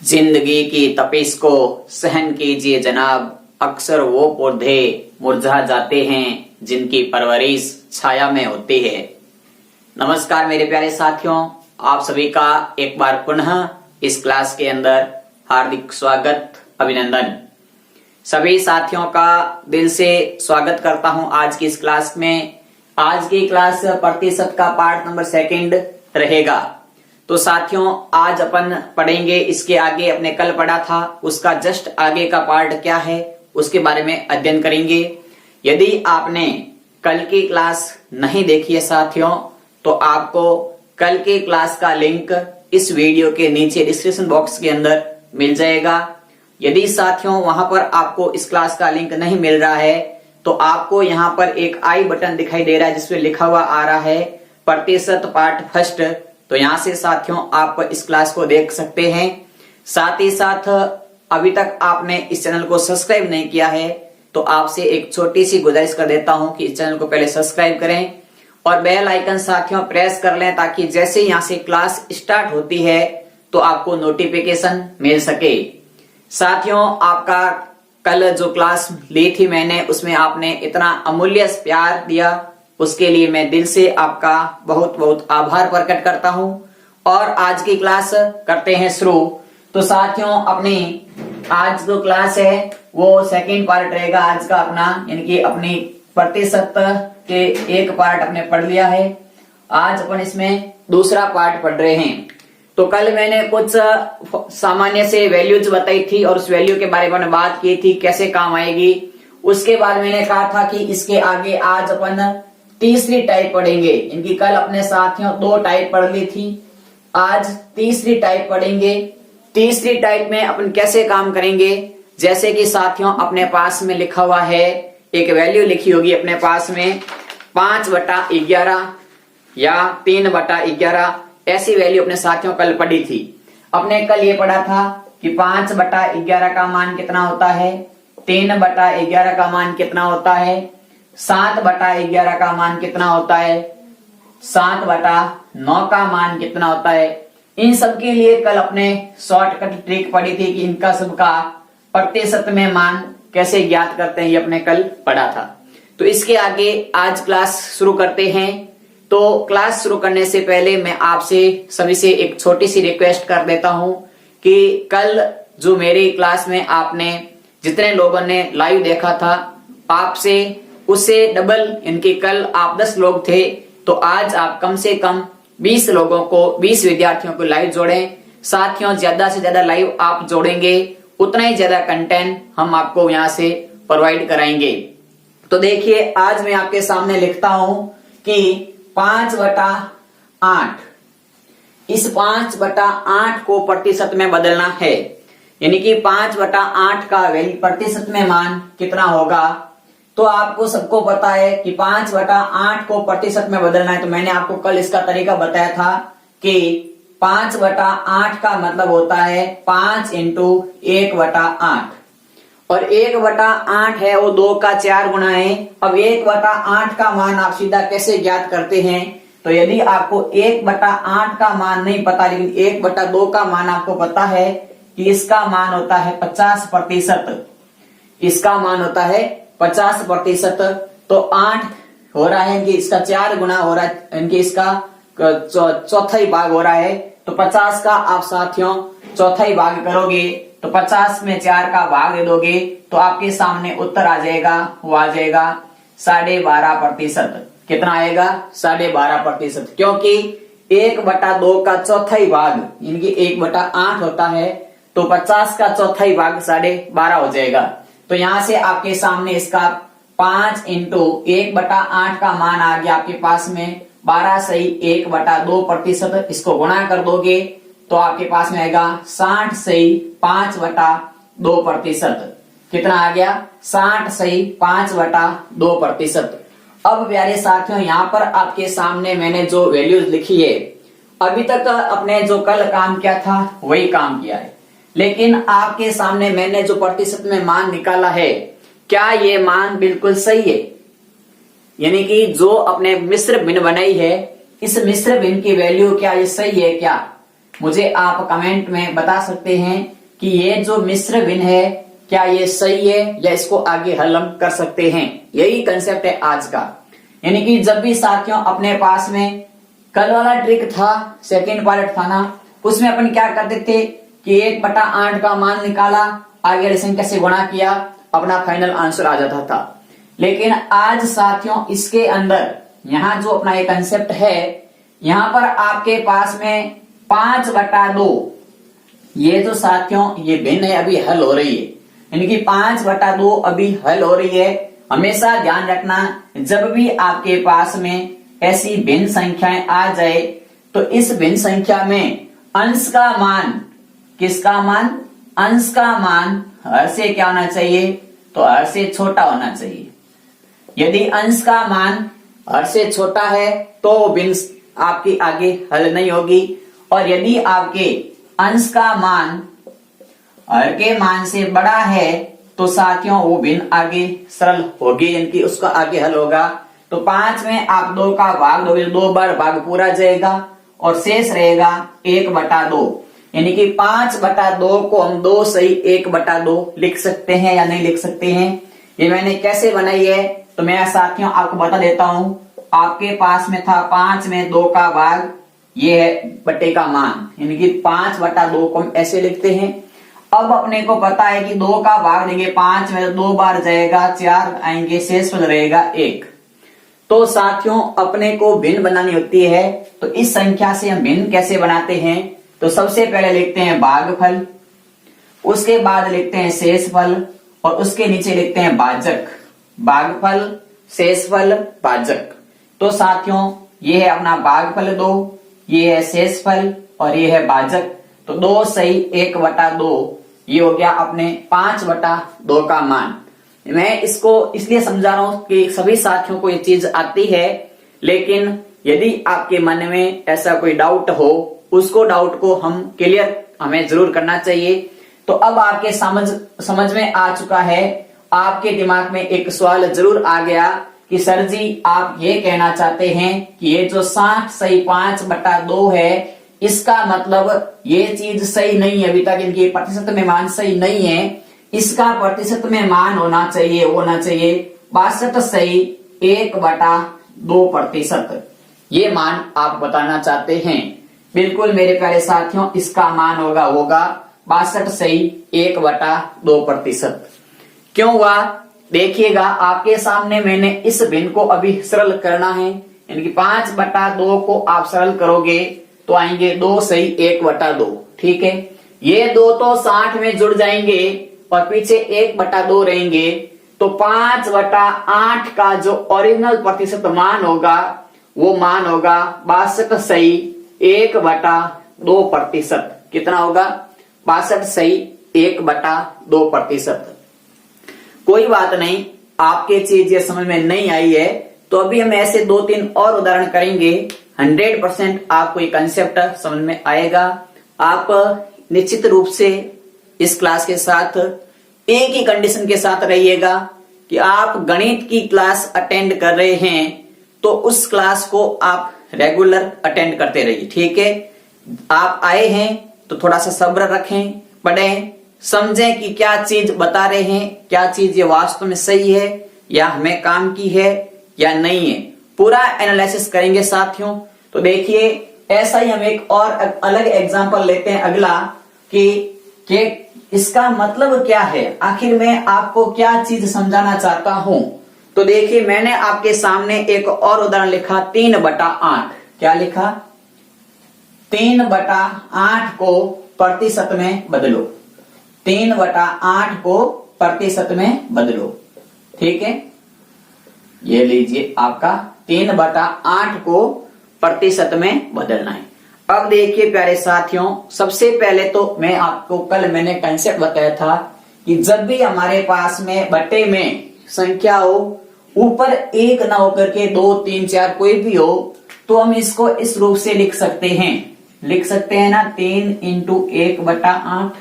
जिंदगी की तपिश को सहन कीजिए जनाब, अक्सर वो पौधे मुरझा जाते हैं जिनकी परवरिश छाया में होती है। नमस्कार मेरे प्यारे साथियों, आप सभी का एक बार पुनः इस क्लास के अंदर हार्दिक स्वागत, अभिनंदन। सभी साथियों का दिल से स्वागत करता हूं आज की इस क्लास में। आज की क्लास प्रतिशत का पार्ट नंबर 2 रहेगा। तो साथियों, आज अपन पढ़ेंगे इसके आगे, अपने कल पढ़ा था उसका जस्ट आगे का पार्ट क्या है उसके बारे में अध्ययन करेंगे। यदि आपने कल की क्लास नहीं देखी है साथियों, तो आपको कल की क्लास का लिंक इस वीडियो के नीचे डिस्क्रिप्शन बॉक्स के अंदर मिल जाएगा। यदि साथियों वहां पर आपको इस क्लास का लिंक नहीं मिल रहा है, तो आपको यहाँ पर एक आई बटन दिखाई दे रहा है जिसपे लिखा हुआ आ रहा है प्रतिशत पार्ट फर्स्ट। तो यहाँ से साथियों आप इस क्लास को देख सकते हैं। साथ ही साथ अभी तक आपने इस चैनल को सब्सक्राइब नहीं किया है, तो आपसे एक छोटी सी गुजारिश कर देता हूं कि इस चैनल को पहले सब्सक्राइब करें और बेल आइकन साथियों प्रेस कर लें, ताकि जैसे यहाँ से क्लास स्टार्ट होती है तो आपको नोटिफिकेशन मिल सके। साथियों, आपका कल जो क्लास ली थी मैंने, उसमें आपने इतना अमूल्य प्यार दिया, उसके लिए मैं दिल से आपका बहुत बहुत आभार प्रकट करता हूं। और आज की क्लास करते हैं शुरू। तो साथियों, अपनी आज जो क्लास है वो सेकंड पार्ट रहेगा आज का अपना, यानी कि अपनी प्रतिशत के एक पार्ट अपने पढ़ लिया है। आज अपन इसमें दूसरा पार्ट पढ़ रहे हैं। तो कल मैंने कुछ सामान्य से वैल्यूज बताई थी और उस वैल्यू के बारे में बात की थी, कैसे काम आएगी। उसके बाद मैंने कहा था कि इसके आगे आज अपन तीसरी टाइप पढ़ेंगे। इनकी कल अपने साथियों 2 टाइप पढ़ ली थी, आज तीसरी टाइप पढ़ेंगे। तीसरी टाइप में अपन कैसे काम करेंगे, जैसे कि साथियों अपने पास में लिखा हुआ है, एक वैल्यू लिखी होगी अपने पास में 5/11 या 3/11, ऐसी वैल्यू अपने साथियों कल पढ़ी थी। अपने कल ये पढ़ा था कि 5/11 का मान कितना होता है, 3/11 का मान कितना होता है, 7/11 का मान कितना होता है, 7/9 का मान कितना होता है। इन सब के लिए कल अपने शॉर्टकट ट्रिक पढ़ी थी कि इनका सबका प्रतिशत में मान कैसे ज्ञात करते हैं, ये अपने कल पढ़ा था। तो इसके आगे आज क्लास शुरू करते हैं। तो क्लास शुरू करने से पहले मैं आपसे सभी से एक छोटी सी रिक्वेस्ट कर देता हूं कि कल जो मेरी क्लास में आपने जितने लोगों ने लाइव देखा था, आपसे उससे डबल, इनके कल आप 10 लोग थे, तो आज आप कम से कम 20 लोगों को, 20 विद्यार्थियों को लाइव जोड़ें। साथियों, ज्यादा से ज्यादा लाइव आप जोड़ेंगे उतना ही ज्यादा कंटेंट हम आपको यहाँ से प्रोवाइड कराएंगे। तो देखिए, आज मैं आपके सामने लिखता हूं कि 5/8, इस 5/8 को प्रतिशत में बदलना है। यानी कि 5/8 का प्रतिशत में मान कितना होगा। तो आपको सबको पता है कि 5/8 को प्रतिशत में बदलना है। तो मैंने आपको कल इसका तरीका बताया था कि 5/8 का मतलब होता है 5 × 1/8, और 1/8 है वो 2 का 4 गुना है। अब 1/8 का मान आप सीधा कैसे ज्ञात करते हैं, तो यदि आपको 1/8 का मान नहीं पता, लेकिन 1/2 का मान आपको पता है कि इसका मान होता है 50%, इसका मान होता है 50%। तो 8 हो रहा है, इनकी इसका 4 गुना हो रहा है, इनकी इसका चौथाई भाग हो रहा है। तो 50 का आप साथियों चौथाई भाग करोगे, तो 50 में 4 का भाग दे दोगे, तो आपके सामने उत्तर आ जाएगा, वो आ जाएगा 12.5%। कितना आएगा, 12.5%, क्योंकि 1/2 का चौथाई भाग, इनकी 1/8 होता है, तो 50 का चौथाई भाग 12.5 हो जाएगा। तो यहां से आपके सामने इसका 5 × 1/8 का मान आ गया आपके पास में 12 सही 1/2%। इसको गुणा कर दोगे तो आपके पास में आएगा 60 सही 5/2%। कितना आ गया, 60 सही 5/2%। अब प्यारे साथियों, यहाँ पर आपके सामने मैंने जो वैल्यूज लिखी है, अभी तक अपने जो कल काम किया था वही काम किया है, लेकिन आपके सामने मैंने जो प्रतिशत में मान निकाला है, क्या ये मान बिल्कुल सही है। यानी कि जो अपने मिश्र भिन्न बनाई है, इस मिश्र भिन्न की वैल्यू क्या ये सही है क्या। मुझे आप कमेंट में बता सकते हैं कि ये जो मिश्र भिन्न है क्या ये सही है या इसको आगे हल हम कर सकते हैं। यही कंसेप्ट है आज का। यानी कि जब भी साथियों अपने पास में कल वाला ट्रिक था, सेकंड पार्ट था ना, उसमें अपन क्या करते थे कि 1/8 का मान निकाला, आगे वाली संख्या से गुणा किया, अपना फाइनल आंसर आ जाता था। लेकिन आज साथियों इसके अंदर यहाँ जो अपना ये कंसेप्ट है, यहाँ पर आपके पास में 5/2 ये जो साथियों ये भिन्न है अभी हल हो रही है। यानी कि 5/2 अभी हल हो रही है। हमेशा ध्यान रखना जब भी आपके पास में ऐसी भिन्न संख्याएं आ जाए तो इस भिन्न संख्या में अंश का मान, किसका मान, अंश का मान हर से क्या होना चाहिए, तो हर से छोटा होना चाहिए। यदि अंश का मान हर से छोटा है तो भिन्न आपकी आगे हल नहीं होगी, और यदि आपके अंश का मान हर के मान से बड़ा है तो साथियों वो भिन्न आगे सरल होगी, यानी कि उसका आगे हल होगा। तो 5 में आप 2 का भाग दोगे, 2 बार भाग पूरा जाएगा और शेष रहेगा 1/2। यानी कि 5/2 को हम 2 सही 1/2 लिख सकते हैं या नहीं लिख सकते हैं। ये मैंने कैसे बनाई है तो मैं साथियों आपको बता देता हूं। आपके पास में था 5 में 2 का भाग, ये है बटे का मान, यानी कि 5/2 को हम ऐसे लिखते हैं। अब अपने को पता है कि 2 का भाग देंगे 5 में 2 बार जाएगा, 4 आएंगे, शेष रहेगा 1। तो साथियों अपने को भिन्न बनानी होती है, तो इस संख्या से हम भिन्न कैसे बनाते हैं, तो सबसे पहले लिखते हैं भागफल, उसके बाद लिखते हैं शेषफल और उसके नीचे लिखते हैं भाजक। भागफल, शेषफल, भाजक। तो साथियों ये है अपना भागफल 2, ये है शेषफल और ये है भाजक। तो 2 सही 1/2 ये हो गया अपने 5/2 का मान। मैं इसको इसलिए समझा रहा हूं कि सभी साथियों को ये चीज आती है, लेकिन यदि आपके मन में ऐसा कोई डाउट हो, उसको डाउट को हम क्लियर हमें जरूर करना चाहिए। तो अब आपके समझ में आ चुका है, आपके दिमाग में एक सवाल जरूर आ गया कि सर जी आप ये कहना चाहते हैं कि ये जो 60 सही 5/2 है, इसका मतलब ये चीज सही नहीं है, अभी तक इनकी प्रतिशत में मान सही नहीं है, इसका प्रतिशत में मान होना चाहिए 62 सही 1/2%। ये मान आप बताना चाहते हैं। बिल्कुल मेरे प्यारे साथियों, इसका मान होगा 62 सही 1/2%। क्यों हुआ देखिएगा, आपके सामने मैंने इस भिन्न को अभी सरल करना है, यानी कि 5/2 को आप सरल करोगे तो आएंगे 2 सही 1/2। ठीक है, ये 2 तो 60 में जुड़ जाएंगे और पीछे 1/2 रहेंगे, तो 5/8 का जो ओरिजिनल प्रतिशत मान होगा वो मान होगा 62 सही 1/2%। कितना होगा, 62 सही 1/2%। कोई बात नहीं, आपके चीज ये समझ में नहीं आई है तो अभी हम ऐसे 2-3 और उदाहरण करेंगे। 100% आपको ये कंसेप्ट समझ में आएगा। आप निश्चित रूप से इस क्लास के साथ एक ही कंडीशन के साथ रहिएगा कि आप गणित की क्लास अटेंड कर रहे हैं तो उस क्लास को आप रेगुलर अटेंड करते रहिए। ठीक है, आप आए हैं तो थोड़ा सा सब्र रखें, पढ़ें, समझें कि क्या चीज बता रहे हैं, क्या चीज ये वास्तव में सही है या हमें काम की है या नहीं है, पूरा एनालिसिस करेंगे साथियों। तो देखिए ऐसा ही हम एक और अलग एग्जांपल लेते हैं अगला कि इसका मतलब क्या है, आखिर मैं आपको क्या चीज समझाना चाहता हूं। तो देखिए मैंने आपके सामने एक और उदाहरण लिखा 3/8। क्या लिखा, 3/8 को प्रतिशत में बदलो, 3/8 को प्रतिशत में बदलो। ठीक है, ये लीजिए आपका 3/8 को प्रतिशत में बदलना है। अब देखिए प्यारे साथियों, सबसे पहले तो मैं आपको कल मैंने कंसेप्ट बताया था कि जब भी हमारे पास में बटे में संख्या हो, ऊपर 1 ना होकर के 2, 3, 4 कोई भी हो, तो हम इसको इस रूप से लिख सकते हैं ना, 3 × 1/8।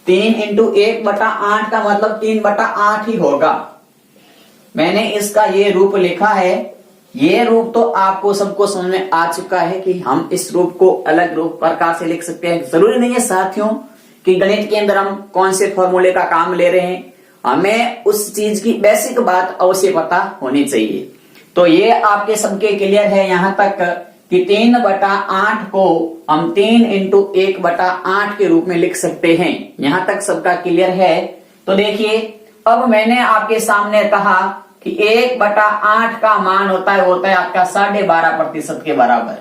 3 × 1/8 का मतलब 3/8 ही होगा। मैंने इसका ये रूप लिखा है, ये रूप तो आपको सबको समझ में आ चुका है कि हम इस रूप को अलग रूप प्रकार से लिख सकते हैं। जरूरी नहीं है साथियों कि गणित के अंदर हम कौन से फॉर्मूले का काम ले रहे हैं, हमें उस चीज की बेसिक बात अवश्य पता होनी चाहिए। तो ये आपके सबके क्लियर है यहां तक कि 3/8 को हम 3 × 1/8 के रूप में लिख सकते हैं। यहां तक सबका क्लियर है। तो देखिए, अब मैंने आपके सामने कहा कि 1/8 का मान होता है आपका 12.5% के बराबर।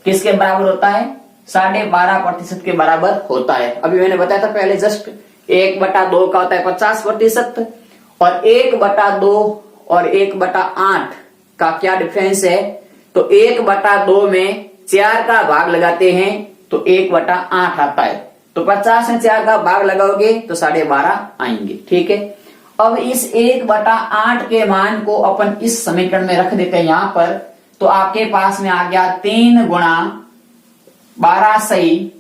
किसके बराबर होता है? 12.5% के बराबर होता है। अभी मैंने बताया था पहले जस्ट 1/2 का होता है 50% और 1/2 और 1/8 का क्या डिफरेंस है? तो 1/2 में 4 का भाग लगाते हैं तो 1/8 आता है। तो 50 में 4 का भाग लगाओगे तो 12.5 आएंगे। ठीक है, अब इस 1/8 के मान को अपन इस समीकरण में रख देते हैं यहां पर। तो आपके पास में आ गया 3 × 12 सही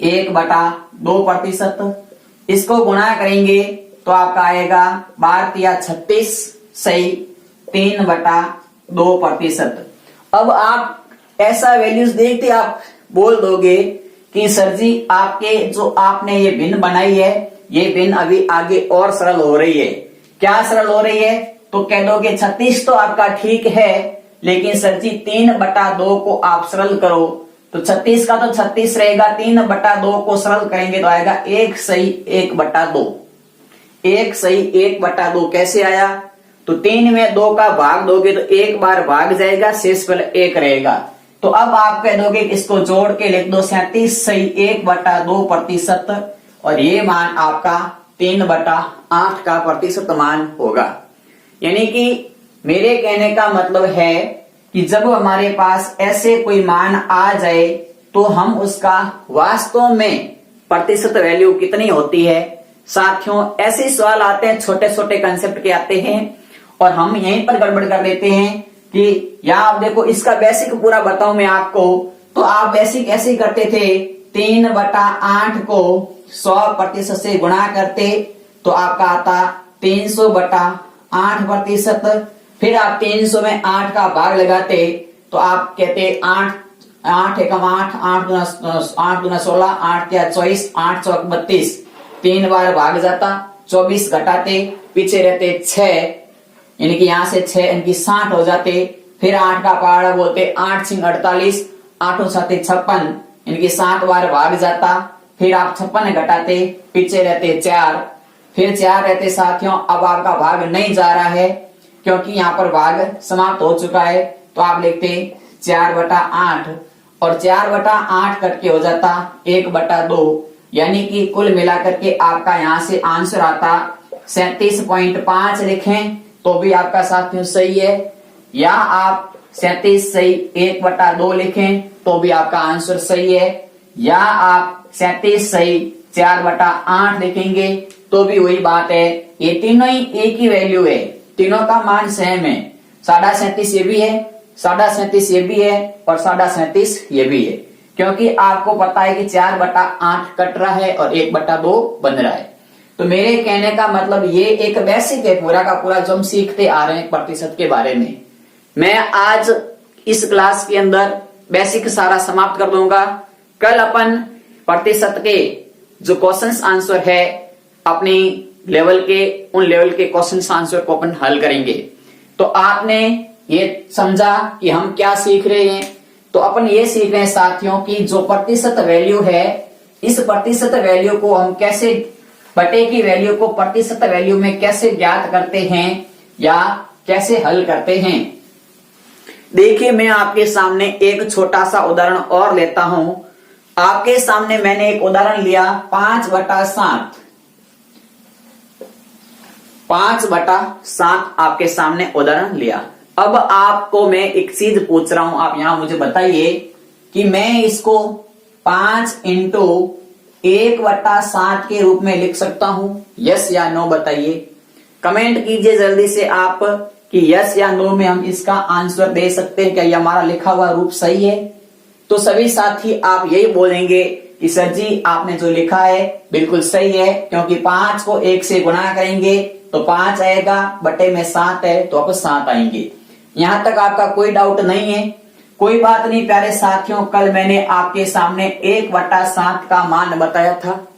1/2%। इसको गुणा करेंगे तो आपका आएगा 12 × 36 सही 3/2%। अब आप ऐसा वैल्यूज देखते आप बोल दोगे कि सर जी आपके जो आपने ये भिन्न बनाई है, ये भिन्न अभी आगे और सरल हो रही है। क्या सरल हो रही है? तो कह दोगे 36 तो आपका ठीक है, लेकिन सर जी 3/2 को आप सरल करो तो 36 का तो 36 रहेगा, 3/2 को सरल करेंगे तो आएगा 1 सही 1/2। 1 सही 1/2 कैसे आया? तो 3 में 2 का भाग दोगे तो एक बार भाग जाएगा, शेषफल 1 रहेगा। तो अब आप कह दोगे इसको जोड़ के लिख दो 37 सही 1/2% और ये मान आपका 3/8 का प्रतिशत मान होगा। यानी कि मेरे कहने का मतलब है कि जब हमारे पास ऐसे कोई मान आ जाए तो हम उसका वास्तव में प्रतिशत वैल्यू कितनी होती है। साथियों ऐसे सवाल आते हैं, छोटे छोटे कंसेप्ट के आते हैं और हम यहीं पर गड़बड़ कर देते हैं कि या आप देखो इसका बेसिक पूरा बताऊं मैं आपको, तो आप बेसिक ऐसे ही करते थे 3/8 को 100% से गुणा करते तो आपका आता 300/8%। फिर आप 300 में 8 का भाग लगाते तो आप कहते 8 एकम 8 8 दूना 16 8 या 24 8 चौक 32, 3 बार भाग जाता, 24 घटाते, पीछे रहते 6 यानी कि यहां से 6 इनकी 60 हो जाते। फिर 8 का पहाड़ा बोलते 8 × 48 8 7 56 इनकी 7 बार भाग जाता। फिर आप 56 घटाते, पीछे रहते 4, फिर 4 रहते साथियों। अब आपका भाग नहीं जा रहा है क्योंकि यहाँ पर भाग समाप्त हो चुका है, तो आप लिखते 4/8 और 4/8 कट के हो जाता 1/2, यानी कि कुल मिलाकर के आपका यहाँ से आंसर आता 37.5 लिखें तो भी आपका साथियों सही है, या आप 37 सही 1/2 लिखें तो भी आपका आंसर सही है, या आप 37 सही 4/8 लिखेंगे तो भी वही बात है। ये तीनों ही एक ही वैल्यू है, तीनों का मान सेम है। 37.5 ये भी है, 37.5 ये भी है और 37.5 ये भी है, क्योंकि आपको पता है कि 4/8 कट रहा है और 1/2 बन रहा है। तो मेरे कहने का मतलब ये एक बेसिक है पूरा का पूरा जो हम सीखते आ रहे हैं प्रतिशत के बारे में। मैं आज इस क्लास के अंदर बेसिक सारा समाप्त कर दूंगा। कल अपन प्रतिशत के जो क्वेश्चंस आंसर है अपनी लेवल के, उन लेवल के क्वेश्चंस आंसर को अपन हल करेंगे। तो आपने ये समझा कि हम क्या सीख रहे हैं। तो अपन ये सीख रहे हैं साथियों कि जो प्रतिशत वैल्यू है, इस प्रतिशत वैल्यू को हम कैसे, बटे की वैल्यू को प्रतिशत वैल्यू में कैसे ज्ञात करते हैं या कैसे हल करते हैं। देखिए मैं आपके सामने एक छोटा सा उदाहरण और लेता हूं। आपके सामने मैंने एक उदाहरण लिया 5/7। 5/7 आपके सामने उदाहरण लिया। अब आपको मैं एक चीज पूछ रहा हूं, आप यहां मुझे बताइए कि मैं इसको 5 × 1/7 के रूप में लिख सकता हूं, यस या नो बताइए। कमेंट कीजिए जल्दी से आप कि यस या नो में हम इसका आंसर दे सकते हैं, क्या ये हमारा लिखा हुआ रूप सही है। तो सभी साथी आप यही बोलेंगे कि सर जी आपने जो लिखा है बिल्कुल सही है, क्योंकि 5 को 1 से गुणा करेंगे तो 5 आएगा, बटे में 7 है तो अब 7 आएंगे। यहां तक आपका कोई डाउट नहीं है? कोई बात नहीं प्यारे साथियों, कल मैंने आपके सामने 1/7 का मान बताया था।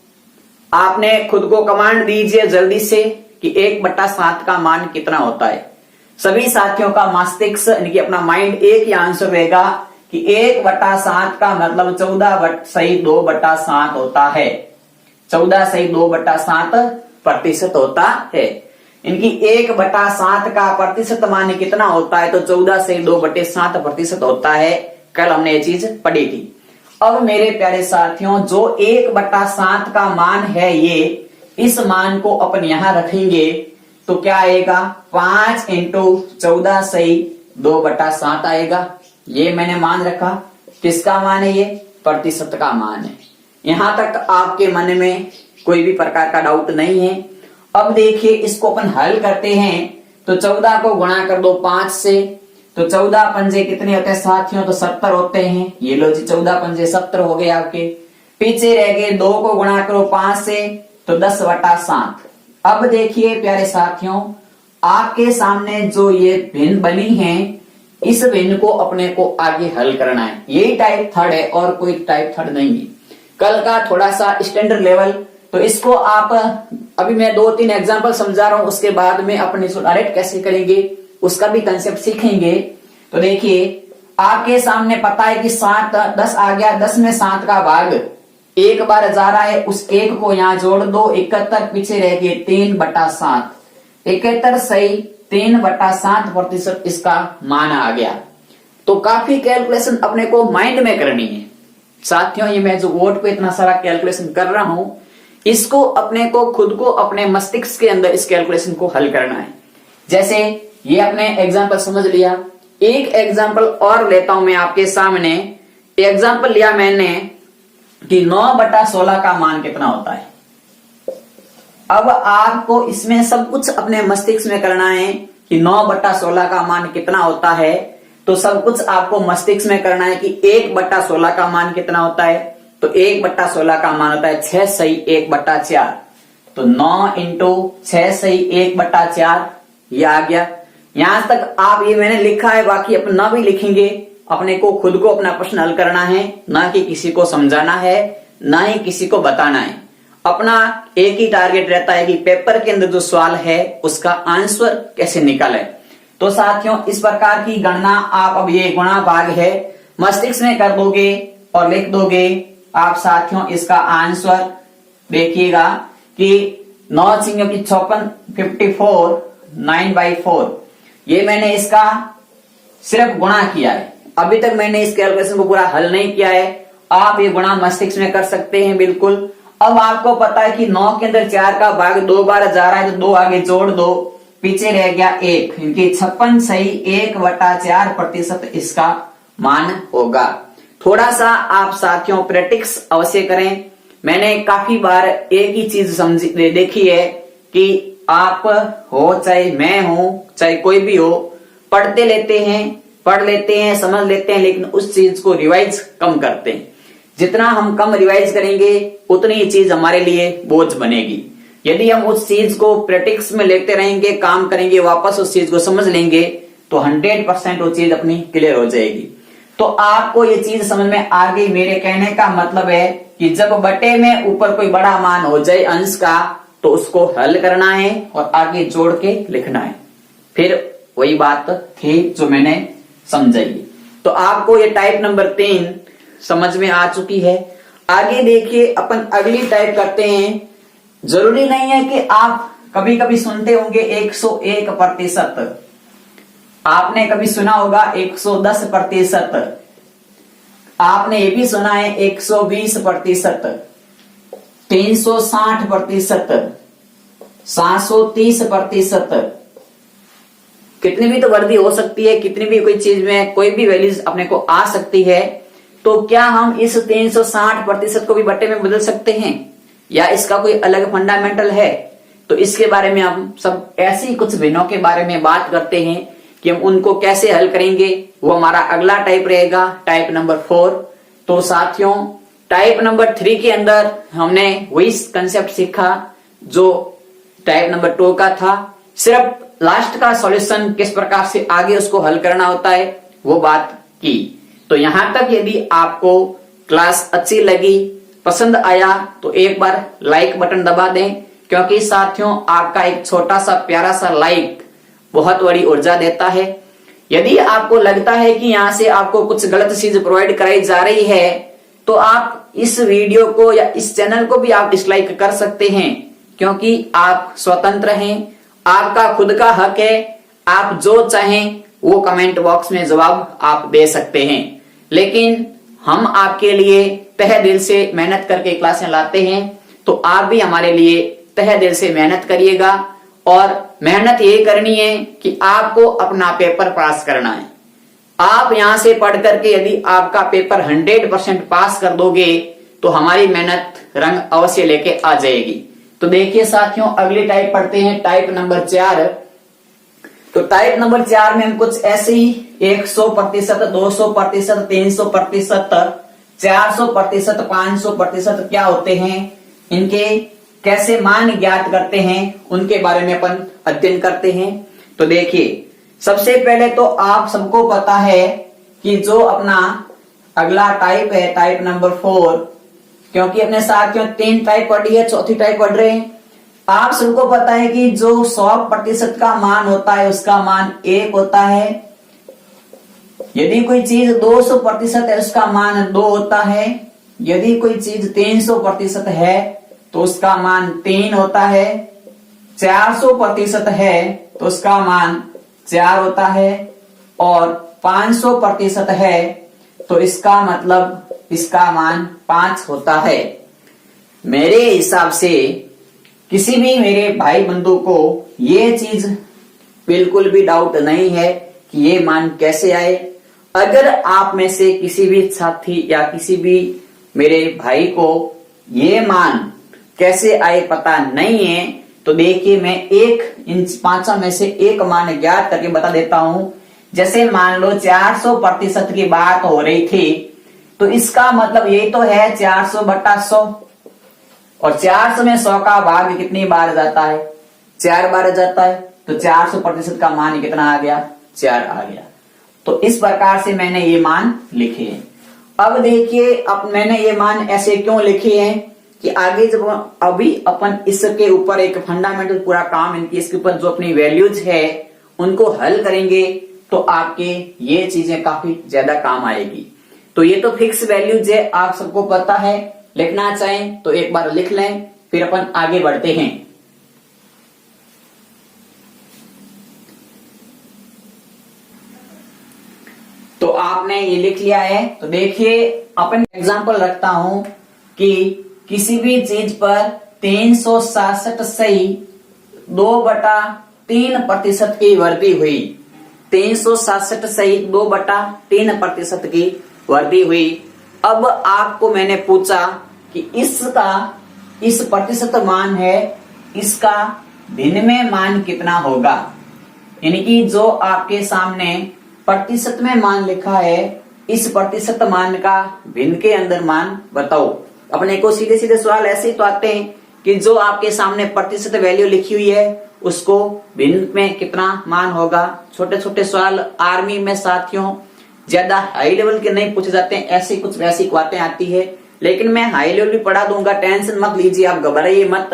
आपने खुद को कमांड दीजिए जल्दी से कि 1/7 का मान कितना होता है। सभी साथियों का मस्तिष्क यानी कि अपना माइंड एक ही आंसर रहेगा कि 1/7 का मतलब 14/2/7 होता है। 14/2/7% होता है। इनकी 1/7 का प्रतिशत मान कितना होता है? तो 14/2/7% होता है। कल हमने ये चीज पढ़ी थी। अब मेरे प्यारे साथियों, जो 1/7 का मान है, ये इस मान को अपन यहां रखेंगे तो क्या आएगा? 5 × 14/2/7 आएगा। ये मैंने मान रखा। किसका मान है? ये प्रतिशत का मान है। यहां तक आपके मन में कोई भी प्रकार का डाउट नहीं है। अब देखिए, इसको अपन हल करते हैं तो 14 को गुणा कर दो 5 से, तो 14 पंजे कितने होते हैं साथियों? तो 70 होते हैं। ये लो जी, 14 पंजे 70 हो गए आपके। पीछे रह गए 2 को गुणा करो 5 से, तो 10/7। अब देखिए प्यारे साथियों, आपके सामने जो ये भिन्न बनी है, इस भिन्न को अपने को आगे हल करना है। यही टाइप थर्ड है और कोई टाइप थर्ड नहीं है। कल का थोड़ा सा स्टैंडर्ड लेवल, तो इसको आप अभी मैं 2-3 एग्जांपल समझा रहा हूं, उसके बाद में अपने इसको डायरेक्ट कैसे करेंगे उसका भी कंसेप्ट सीखेंगे। तो देखिए, आपके सामने पता है कि 7 10 आ गया, 10 में 7 का भाग एक बार जा रहा है, उस एक को यहां जोड़ दो। 71 पीछे रह गए 3/7। 71 सही 3/7% इसका मान आ गया। तो काफी कैलकुलेशन अपने को माइंड में करनी है साथियों। ये मैं जो बोर्ड पे इतना सारा कैलकुलेशन कर रहा हूं, इसको अपने को खुद को अपने मस्तिष्क के अंदर इस कैलकुलेशन को हल करना है। जैसे ये अपने एग्जाम्पल समझ लिया, एक एग्जाम्पल और लेता हूं मैं आपके सामने। एग्जाम्पल लिया मैंने कि 9/16 का मान कितना होता है। अब आपको इसमें सब कुछ अपने मस्तिष्क में करना है कि 9/16 का मान कितना होता है। तो सब कुछ आपको मस्तिष्क में करना है कि 1/16 का मान कितना होता है। तो 1/16 का मान होता है 6 सही 1/4। तो 9 × 6 सही 1/4 ये आ गया। यहां तक आप ये मैंने लिखा है, बाकी अपना भी लिखेंगे। अपने को खुद को अपना प्रश्न हल करना है, ना कि किसी को समझाना है, ना ही किसी को बताना है। अपना एक ही टारगेट रहता है कि पेपर के अंदर जो सवाल है उसका आंसर कैसे निकाले। तो साथियों, इस प्रकार की गणना आप अब ये गुणा भाग है मस्तिष्क में कर दोगे और लिख दोगे आप साथियों। इसका आंसर देखिएगा कि 9 × 6 = 54, 9/4। ये मैंने इसका सिर्फ गुणा किया है। अभी तक मैंने इस कैलकुलेशन को पूरा हल नहीं किया है। आप ये गुणा मस्तिष्क में कर सकते हैं बिल्कुल। अब आपको पता है कि 9 के अंदर 4 का भाग 2 बार जा रहा है, तो 2 आगे जोड़ दो, पीछे रह गया 1। इनकी 56 सही 1/4% इसका मान होगा। थोड़ा सा आप साथियों प्रैक्टिस अवश्य करें। मैंने काफी बार एक ही चीज समझी देखी है कि आप हो चाहे मैं हूं चाहे कोई भी हो, पढ़ लेते हैं समझ लेते हैं, लेकिन उस चीज को रिवाइज कम करते हैं। जितना हम कम रिवाइज करेंगे उतनी ही चीज हमारे लिए बोझ बनेगी। यदि हम उस चीज को प्रैक्टिस में लेते रहेंगे, काम करेंगे, वापस उस चीज को समझ लेंगे, तो 100% वो चीज अपनी क्लियर हो जाएगी। तो आपको ये चीज समझ में आ गई। मेरे कहने का मतलब है कि जब बटे में ऊपर कोई बड़ा मान हो जाए अंश का, तो उसको हल करना है और आगे जोड़ के लिखना है। फिर वही बात थी जो मैंने समझाई। तो आपको ये टाइप नंबर 3 समझ में आ चुकी है। आगे देखिए, अपन अगली टाइप करते हैं। जरूरी नहीं है कि आप कभी कभी सुनते होंगे 101%, आपने कभी सुना होगा 110%, आपने ये भी सुना है 120%, 360%, 730%। कितनी भी तो वृद्धि हो सकती है, कितनी भी कोई चीज में कोई भी वैल्यूज अपने को आ सकती है। तो क्या हम इस 360% को भी बट्टे में बदल सकते हैं या इसका कोई अलग फंडामेंटल है? तो इसके बारे में हम सब ऐसी कुछ भिन्नों के बारे में बात करते हैं कि हम उनको कैसे हल करेंगे। वो हमारा अगला टाइप रहेगा, टाइप नंबर 4। तो साथियों, टाइप नंबर 3 के अंदर हमने वही कंसेप्ट सीखा जो टाइप नंबर 2 का था। सिर्फ लास्ट का सॉल्यूशन किस प्रकार से आगे उसको हल करना होता है वो बात की। तो यहां तक यदि आपको क्लास अच्छी लगी, पसंद आया तो एक बार लाइक बटन दबा दें, क्योंकि साथियों आपका एक छोटा सा प्यारा सा लाइक बहुत बड़ी ऊर्जा देता है। यदि आपको लगता है कि यहां से आपको कुछ गलत चीज प्रोवाइड कराई जा रही है तो आप इस वीडियो को या इस चैनल को भी आप डिसलाइक कर सकते हैं, क्योंकि आप स्वतंत्र हैं, आपका खुद का हक है। आप जो चाहें वो कमेंट बॉक्स में जवाब आप दे सकते हैं, लेकिन हम आपके लिए तहे दिल से मेहनत करके क्लासें लाते हैं। तो आप भी हमारे लिए तहे दिल से मेहनत करिएगा, और मेहनत ये करनी है कि आपको अपना पेपर पास करना है। आप यहां से पढ़ करके यदि आपका पेपर 100% पास कर दोगे तो हमारी मेहनत रंग अवश्य लेके आ जाएगी। तो देखिए साथियों, अगली टाइप पढ़ते हैं, टाइप नंबर 4। तो टाइप नंबर 4 में हम कुछ ऐसे ही 100%, 200%, 300%, 400%, 500% क्या होते हैं, इनके कैसे मान ज्ञात करते हैं उनके बारे में अपन अध्ययन करते हैं। तो देखिए, सबसे पहले तो आप सबको पता है कि जो अपना अगला टाइप है टाइप नंबर 4, क्योंकि अपने साथियों 3 टाइप पढ़ी है, चौथी टाइप पढ़ रहे हैं। आप सबको पता है कि जो 100% का मान होता है उसका मान 1 होता है। यदि कोई चीज 200% है उसका मान 2 होता है। यदि कोई चीज 300% है तो उसका मान 3 होता है। 400% है तो उसका मान 4 होता है, और 500% है तो इसका मतलब इसका मान 5 होता है। मेरे हिसाब से किसी भी मेरे भाई बंधु को ये चीज बिल्कुल भी डाउट नहीं है कि ये मान कैसे आए। अगर आप में से किसी भी साथी या किसी भी मेरे भाई को ये मान कैसे आए पता नहीं है तो देखिए, मैं इन 5 में से एक मान ज्ञात करके बता देता हूं। जैसे मान लो 400% की बात हो रही थी, तो इसका मतलब यही तो है 400/100, और 400 में 100 का भाग कितनी बार जाता है, 4 बार जाता है। तो 400% का मान कितना आ गया, 4 आ गया। तो इस प्रकार से मैंने ये मान लिखे हैं। अब देखिए, अब मैंने ये मान ऐसे क्यों लिखे हैं कि आगे जब अभी अपन इसके ऊपर एक फंडामेंटल पूरा काम इनकी, इसके ऊपर जो अपनी वैल्यूज है उनको हल करेंगे तो आपके ये चीजें काफी ज्यादा काम आएगी। तो ये तो फिक्स वैल्यूज है, आप सबको पता है। लिखना चाहें तो एक बार लिख लें, फिर अपन आगे बढ़ते हैं। तो आपने ये लिख लिया है। तो देखिए, अपन एग्जांपल रखता हूं कि किसी भी चीज पर 366 सही 2/3% की वृद्धि हुई। 366 सही 2/3% की वृद्धि हुई। अब आपको मैंने पूछा कि इस प्रतिशत मान है, इसका भिन्न में मान कितना होगा। यानी कि जो आपके सामने प्रतिशत में मान लिखा है, इस प्रतिशत मान का भिन्न के अंदर मान बताओ। अपने को सीधे सीधे सवाल ऐसे ही तो आते हैं कि जो आपके सामने प्रतिशत वैल्यू लिखी हुई है उसको भिन्न में कितना मान होगा। छोटे छोटे सवाल आर्मी में साथियों ज्यादा हाई लेवल के नहीं पूछे जाते हैं, ऐसी कुछ वैसी बातें आती है, लेकिन मैं हाई लेवल भी पढ़ा दूंगा, टेंशन मत लीजिए, आप घबराइए मत।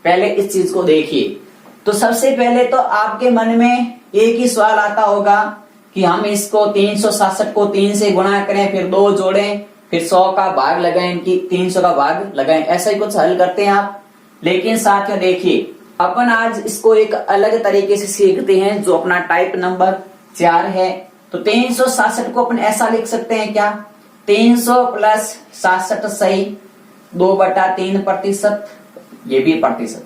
पहले इस चीज को देखिए। तो सबसे पहले तो आपके मन में एक ही सवाल आता होगा कि हम इसको 366 को 3 से गुणा करें, फिर 2 जोड़ें, फिर 100 का भाग लगाएं कि 300 का भाग लगाएं, ऐसा ही कुछ हल करते हैं आप। लेकिन साथियों देखिए, अपन आज इसको एक अलग तरीके से सीखते हैं, जो अपना टाइप नंबर 4 है। तो 366 को अपन ऐसा लिख सकते हैं क्या, 300 + 67 सही 2/3%, ये भी प्रतिशत।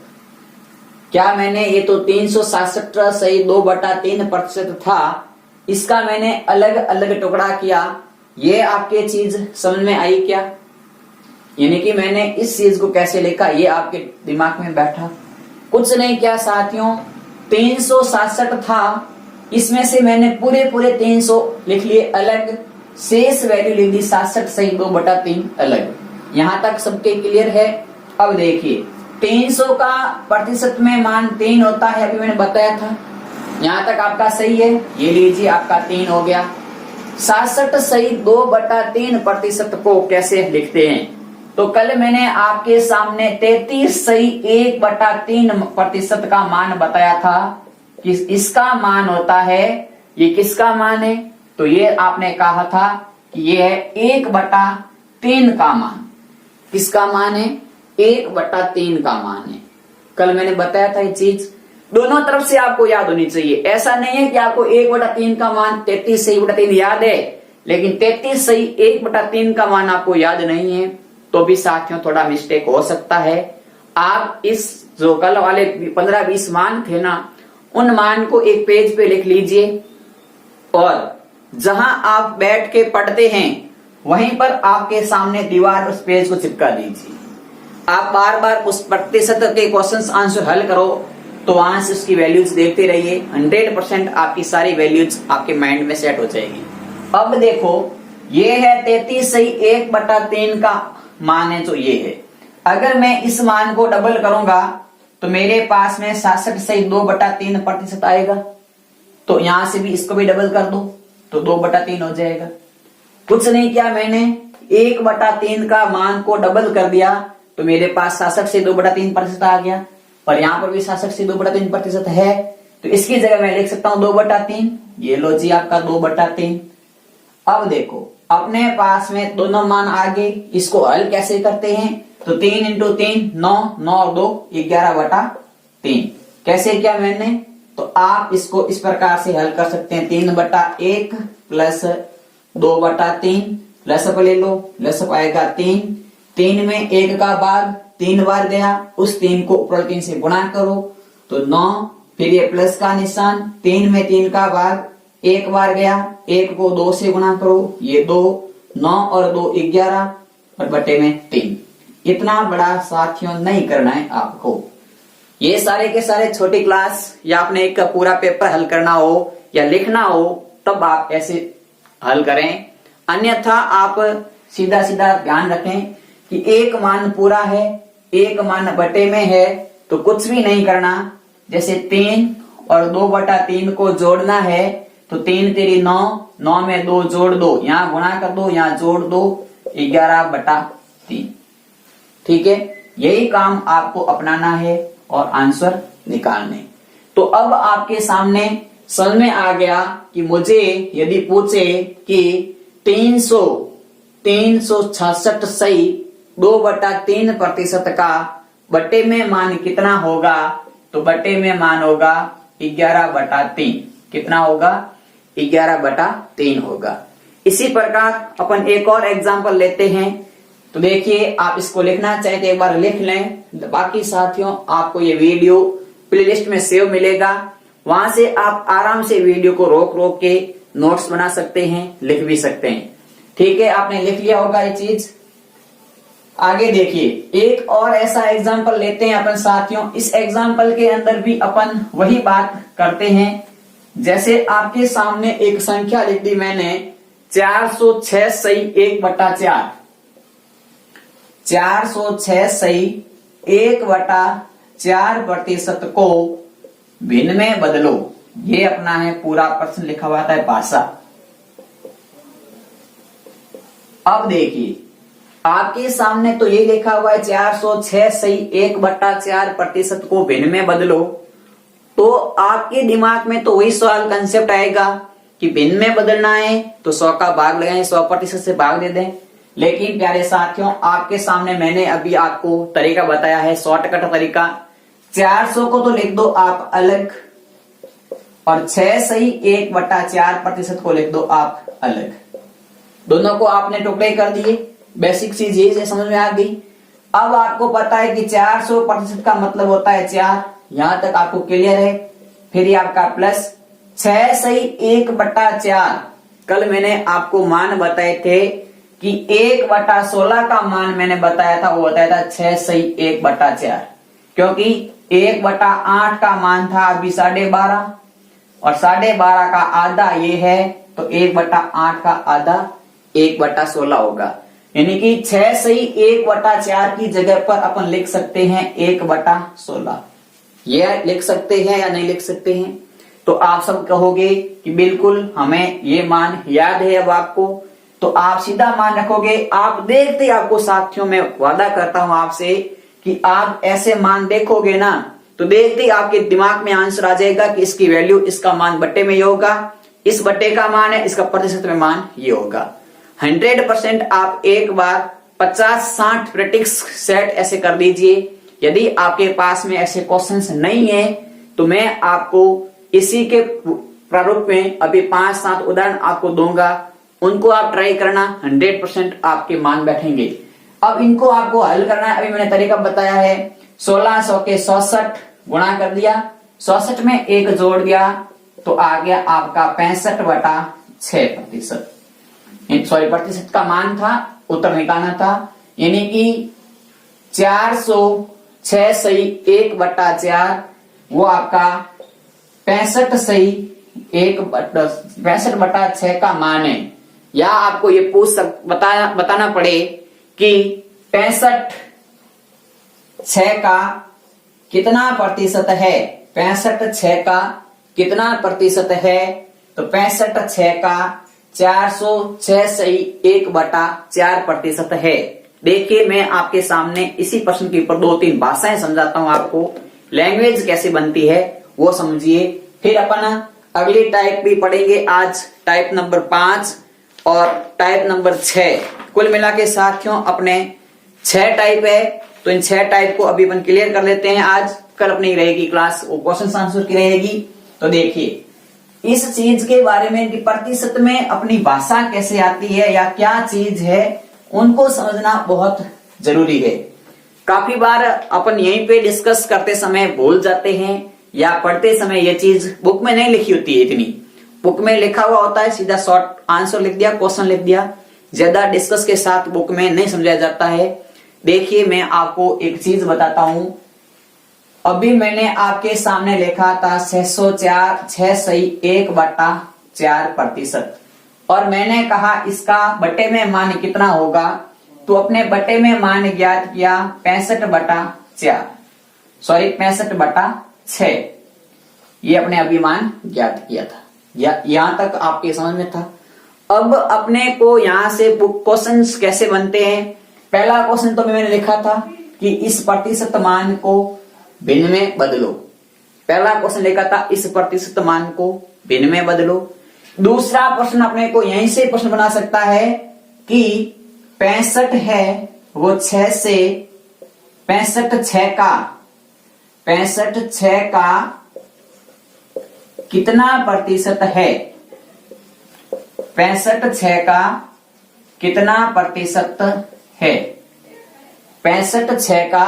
क्या मैंने ये तो 367 सही 2/3% था, इसका मैंने अलग अलग टुकड़ा किया, ये आपके चीज समझ में आई क्या। यानी कि मैंने इस चीज को कैसे लिखा ये आपके दिमाग में बैठा। कुछ नहीं किया साथियों, 367 था, इसमें से मैंने पूरे 300 लिख लिए अलग, शेष वैल्यू लिख दी 67 सही 2/3 अलग। यहां तक सबके क्लियर है। अब देखिए, 300 का प्रतिशत में मान 3 होता है, अभी मैंने बताया था। यहां तक आपका सही है। ये लीजिए आपका 3 हो गया। 66 सही 2/3% को कैसे लिखते हैं? तो कल मैंने आपके सामने 33 सही 1/3% का मान बताया था कि इसका मान होता है, ये किसका मान है? तो ये आपने कहा था कि ये है 1/3 का मान। किसका मान है? 1/3 का मान है। कल मैंने बताया था ये चीज, दोनों तरफ से आपको याद होनी चाहिए। ऐसा नहीं है कि आपको 1/3 का मान 33 सही 1/3 याद है, लेकिन 33 सही 1/3 का मान आपको याद नहीं है, तो भी साथियों थोड़ा मिस्टेक हो सकता है। आप इस जो कल वाले 15-20 मान थे ना, उन मान को एक पेज पे लिख लीजिए और जहां आप बैठ के पढ़ते हैं वहीं पर आपके सामने दीवार उस पेज को चिपका दीजिए। आप बार बार उस प्रतिशत के क्वेश्चंस आंसर हल करो, तो वहां से उसकी वैल्यूज देखते रहिए। 100% आपकी सारी वैल्यूज आपके माइंड में सेट हो जाएगी। अब देखो, ये है 33 सही 1/3 का मान है, जो ये है। अगर मैं इस मान को डबल करूंगा तो मेरे पास में 66 सही 2/3% आएगा। तो यहां से भी इसको भी डबल कर दो तो 2/3 हो जाएगा। कुछ नहीं किया मैंने, 1/3 का मान को डबल कर दिया तो मेरे पास 66 से 2/3% आ गया, और यहां पर भी 66 से 2/3% है, तो इसकी जगह मैं लिख सकता हूं 2/3। ये लो जी आपका 2/3। अब देखो, अपने पास में दोनों मान आ गए, इसको हल कैसे करते हैं? तो 3 × 3 9, 9 और 2 11/3। कैसे किया मैंने? तो आप इसको इस प्रकार से हल कर सकते हैं, 3/1 प्लस 2/3, लसअप ले लो, लसअप आएगा 3। 3 में 1 का भाग 3 बार गया, उस 3 को ऊपर 3 से गुणा करो तो 9, फिर ये प्लस का निशान, 3 में 3 का भाग 1 बार गया, 1 को 2 से गुणा करो, ये 2, 9 और 2 11 और बटे में 3। इतना बड़ा साथियों नहीं करना है आपको। ये सारे के सारे छोटी क्लास या आपने एक पूरा पेपर हल करना हो या लिखना हो तब आप ऐसे हल करें, अन्यथा आप सीधा सीधा ध्यान रखें कि एक मान पूरा है, एक मान बटे में है, तो कुछ भी नहीं करना। जैसे 3 और 2/3 को जोड़ना है तो 3 तेरी 9, 9 में 2 जोड़ दो, यहां गुणा कर दो, यहां जोड़ दो, 11/3। ठीक है, यही काम आपको अपनाना है और आंसर निकालने। तो अब आपके सामने समझ में आ गया कि मुझे यदि पूछे कि 366 सही 2/3% का बटे में मान कितना होगा? तो बटे में मान होगा 11/3। कितना होगा? 11/3 होगा। इसी प्रकार अपन एक और एग्जांपल लेते हैं। तो देखिए, आप इसको लिखना चाहे तो एक बार लिख लें, बाकी साथियों आपको ये वीडियो प्लेलिस्ट में सेव मिलेगा, वहां से आप आराम से वीडियो को रोक रोक के नोट्स बना सकते हैं, लिख भी सकते हैं। ठीक है, आपने लिख लिया होगा ये चीज। आगे देखिए, एक और ऐसा एग्जाम्पल लेते हैं अपन साथियों। इस एग्जाम्पल के अंदर भी अपन वही बात करते हैं। जैसे आपके सामने एक संख्या लिख दी मैंने, 406 सही 1/4। 406 सही 1/4% को भिन्न में बदलो। ये अपना है पूरा प्रश्न लिखा हुआ है भाषा। अब देखिए, आपके सामने तो ये लिखा हुआ है 406 सही 1/4% को भिन्न में बदलो। तो आपके दिमाग में तो वही सवाल कंसेप्ट आएगा कि भिन्न में बदलना है तो 100 का भाग लगाएं, 100% से भाग दे दें। लेकिन प्यारे साथियों, आपके सामने मैंने अभी आपको तरीका बताया है, शॉर्टकट तरीका। 400 को तो लिख दो आप अलग, और 6 सही 1/4% को लिख दो आप अलग। दोनों को आपने टुकड़े कर दिए। बेसिक चीज ये से समझ में आ गई। अब आपको पता है कि 400% का मतलब होता है 4। यहां तक आपको क्लियर है। फिर ये आपका प्लस 6 सही 1/4। कल मैंने आपको मान बताए थे कि 1/16 का मान मैंने बताया था, वो बताया था 6 सही 1/4, क्योंकि 1/8 का मान था अभी 12.5, और 12.5 का आधा ये है, तो 1/8 का आधा 1/16 होगा। यानी कि 6 सही 1/4 की जगह पर अपन लिख सकते हैं 1/16। यह लिख सकते हैं या नहीं लिख सकते हैं? तो आप सब कहोगे कि बिल्कुल हमें ये मान याद है। अब आपको तो आप सीधा मान रखोगे। आप देखते ही आपको साथियों में वादा करता हूं आपसे कि आप ऐसे मान देखोगे ना तो देखते ही आपके दिमाग में आंसर आ जाएगा कि इसकी वैल्यू, इसका मान बट्टे में ये होगा, इस बट्टे का मान है, इसका प्रतिशत में मान ये होगा। 100% आप एक बार 50-60 प्रैक्टिस सेट ऐसे कर दीजिए। यदि आपके पास में ऐसे क्वेश्चंस नहीं है तो मैं आपको इसी के प्रारूप में अभी 5-7 उदाहरण आपको दूंगा, उनको आप ट्राई करना, 100% आपके मान बैठेंगे। अब इनको आपको हल करना है। अभी मैंने तरीका बताया है। 1600 के 66 गुणा कर दिया, 66 में एक जोड़ दिया तो आ गया आपका 65/6%। सॉरी, प्रतिशत का मान था, उत्तर निकालना था। यानी कि 406 सही 1/4 वो आपका 65/6 का मान है। या आपको ये बताना पड़े कि 65/6 का कितना प्रतिशत है, 65/6 का कितना प्रतिशत है, तो 65/6 का 406 सही 1/4% है। देखिए मैं आपके सामने इसी प्रश्न के ऊपर 2-3 भाषाएं समझाता हूं आपको, लैंग्वेज कैसे बनती है वो समझिए। फिर अपन अगली टाइप भी पढ़ेंगे आज, टाइप नंबर 5 और टाइप नंबर 6। कुल मिला के साथियों अपने 6 टाइप है। तो इन 6 टाइप को अभी अपन क्लियर कर लेते हैं आज। कल अपनी रहेगी क्लास, वो क्वेश्चन आंसर की रहेगी। तो देखिए इस चीज के बारे में कि प्रतिशत में अपनी भाषा कैसे आती है या क्या चीज है, उनको समझना बहुत जरूरी है। काफी बार अपन यहीं पे डिस्कस करते समय भूल जाते हैं या पढ़ते समय ये चीज बुक में नहीं लिखी होती है। इतनी बुक में लिखा हुआ होता है, सीधा शॉर्ट आंसर लिख दिया, क्वेश्चन लिख दिया, ज्यादा डिस्कस के साथ बुक में नहीं समझाया जाता है। देखिए मैं आपको एक चीज बताता हूं। अभी मैंने आपके सामने लिखा था 604 सही 1/4%, और मैंने कहा इसका बटे में मान कितना होगा, तो अपने बटे में मान ज्ञात किया 65/6। ये अपने अभी मान ज्ञात किया था। यहां तक आपके समझ में था। अब अपने को यहां से क्वेश्चन कैसे बनते हैं। पहला क्वेश्चन तो मैंने लिखा था कि इस प्रतिशत मान को भिन्न में बदलो। पहला क्वेश्चन लिखा था इस प्रतिशत मान को भिन्न में बदलो। दूसरा प्रश्न अपने को यहीं से प्रश्न बना सकता है कि 65 है वो 6 से 65/6 का कितना प्रतिशत है, 65/6 का कितना प्रतिशत है, 65/6 का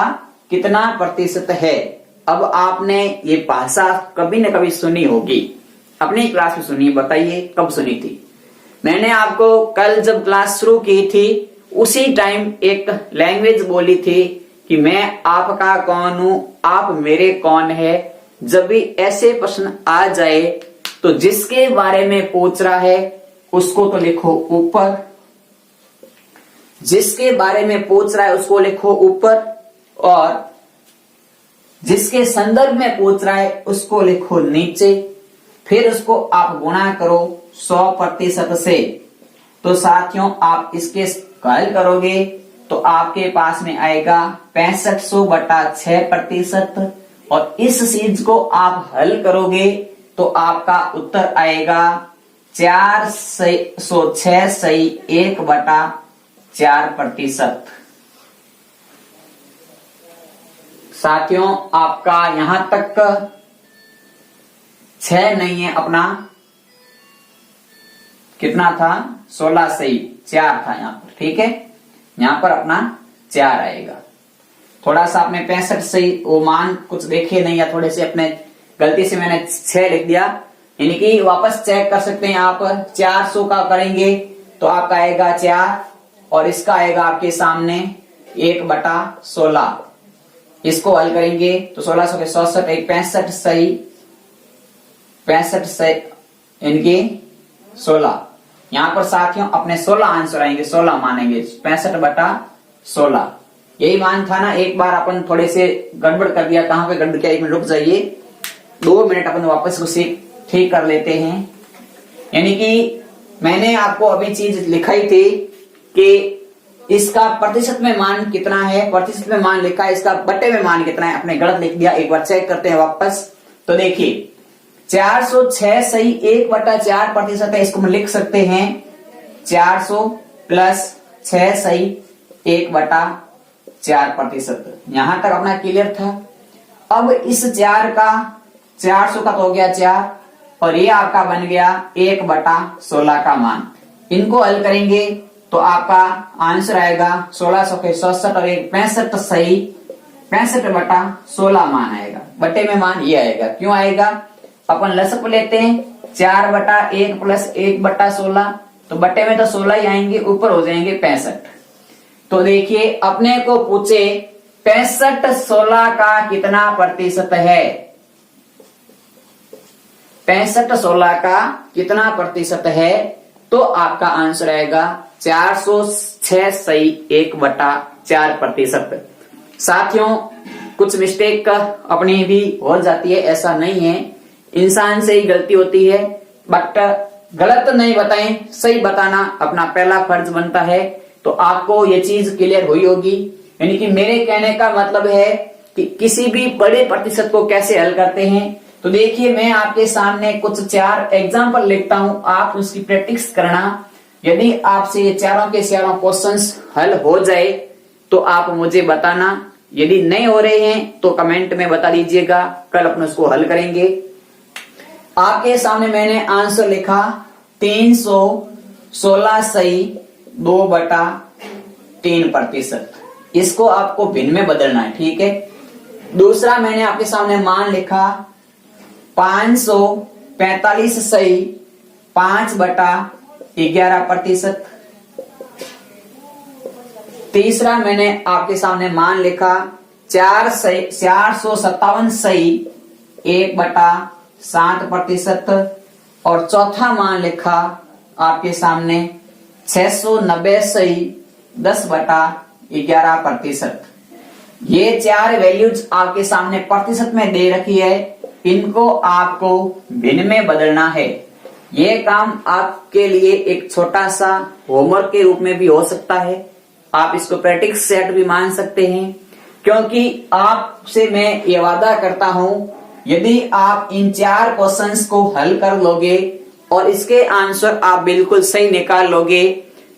कितना प्रतिशत है। अब आपने ये भाषा कभी न कभी सुनी होगी, अपनी क्लास में सुनी, बताइए कब सुनी थी। मैंने आपको कल जब क्लास शुरू की थी उसी टाइम एक लैंग्वेज बोली थी कि मैं आपका कौन हूं, आप मेरे कौन है। जब भी ऐसे प्रश्न आ जाए तो जिसके बारे में पूछ रहा है उसको तो लिखो ऊपर, जिसके बारे में पूछ रहा है उसको लिखो ऊपर, और जिसके संदर्भ में पूछ रहा है उसको लिखो नीचे। फिर उसको आप गुणा करो 100% से। तो साथियों आप इसके हल करोगे तो आपके पास में आएगा 6500/6%, और इस चीज को आप हल करोगे तो आपका उत्तर आएगा 406 सही 1/4%। साथियों आपका यहां तक 6 नहीं है, अपना कितना था 16 सही 4 था यहां पर, ठीक है। यहां पर अपना 4 आएगा। थोड़ा सा आपने 65 सही वो मान कुछ देखे नहीं, या थोड़े से अपने गलती से मैंने 6 लिख दिया, यानी कि वापस चेक कर सकते हैं आप। 400 का करेंगे तो आपका आएगा 4, और इसका आएगा आपके सामने 1/16। इसको हल करेंगे तो 1600 के 66 65 सही इनकी 16। यहां पर साथियों अपने 16 आंसर आएंगे, 16 मानेंगे, 65/16 यही मान था ना। एक बार अपन थोड़े से गड़बड़ कर दिया, कहां पे गड़बड़ किया, 1 मिनट रुक जाइए, 2 मिनट अपन वापस उसे ठीक कर लेते हैं। यानी कि मैंने आपको अभी चीज लिखाई थी कि इसका प्रतिशत में मान कितना है, प्रतिशत में मान लिखा है, इसका बटे में मान कितना है, अपने गलत लिख दिया। एक बार चेक करते हैं वापस। तो देखिए 406 सही 1/4% है, इसको हम लिख सकते हैं 400 प्लस 6 सही 1/4%। यहां तक अपना क्लियर था। अब इस 4 का 400 का तो हो गया 4 और ये आपका बन गया 1/16 का मान। इनको हल करेंगे तो आपका आंसर आएगा 1600 के 67 और 65 सही 65/16 मान आएगा। बटे में मान ये आएगा। क्यों आएगा? अपन लसअप लेते हैं 4/1 प्लस 1/16, तो बटे में तो 16 ही आएंगे, ऊपर हो जाएंगे 65। तो देखिए अपने को पूछे 65/16 का कितना प्रतिशत है, 65/16 का कितना प्रतिशत है, तो आपका आंसर आएगा 406 सही 1/4%। साथियों कुछ मिस्टेक अपनी भी हो जाती है, ऐसा नहीं है, इंसान से ही गलती होती है, बट गलत नहीं बताएं, सही बताना अपना पहला फर्ज बनता है। तो आपको ये चीज क्लियर हुई होगी। यानी कि मेरे कहने का मतलब है कि किसी भी बड़े प्रतिशत को कैसे हल करते हैं। तो देखिए मैं आपके सामने कुछ 4 एग्जाम्पल लिखता हूं, आप उसकी प्रैक्टिस करना। यदि आपसे ये चारों के चारों क्वेश्चंस हल हो जाए तो आप मुझे बताना, यदि नहीं हो रहे हैं तो कमेंट में बता दीजिएगा, कल अपन उसको हल करेंगे। आपके सामने मैंने आंसर लिखा 316 सही 2/3%। इसको आपको भिन्न में बदलना है, ठीक है। दूसरा मैंने आपके सामने मान लिखा 545 सही 5/11%। तीसरा मैंने आपके सामने मान लिखा 457 सही 1/7%। और चौथा मान लिखा आपके सामने 690 सही 10/11%। ये 4 वैल्यूज आपके सामने प्रतिशत में दे रखी है, इनको आपको भिन्न में बदलना है। ये काम आपके लिए एक छोटा सा होमवर्क के रूप में भी हो सकता है, आप इसको प्रैक्टिस सेट भी मान सकते हैं, क्योंकि आपसे मैं ये वादा करता हूं यदि आप इन 4 क्वेश्चंस को हल कर लोगे और इसके आंसर आप बिल्कुल सही निकाल लोगे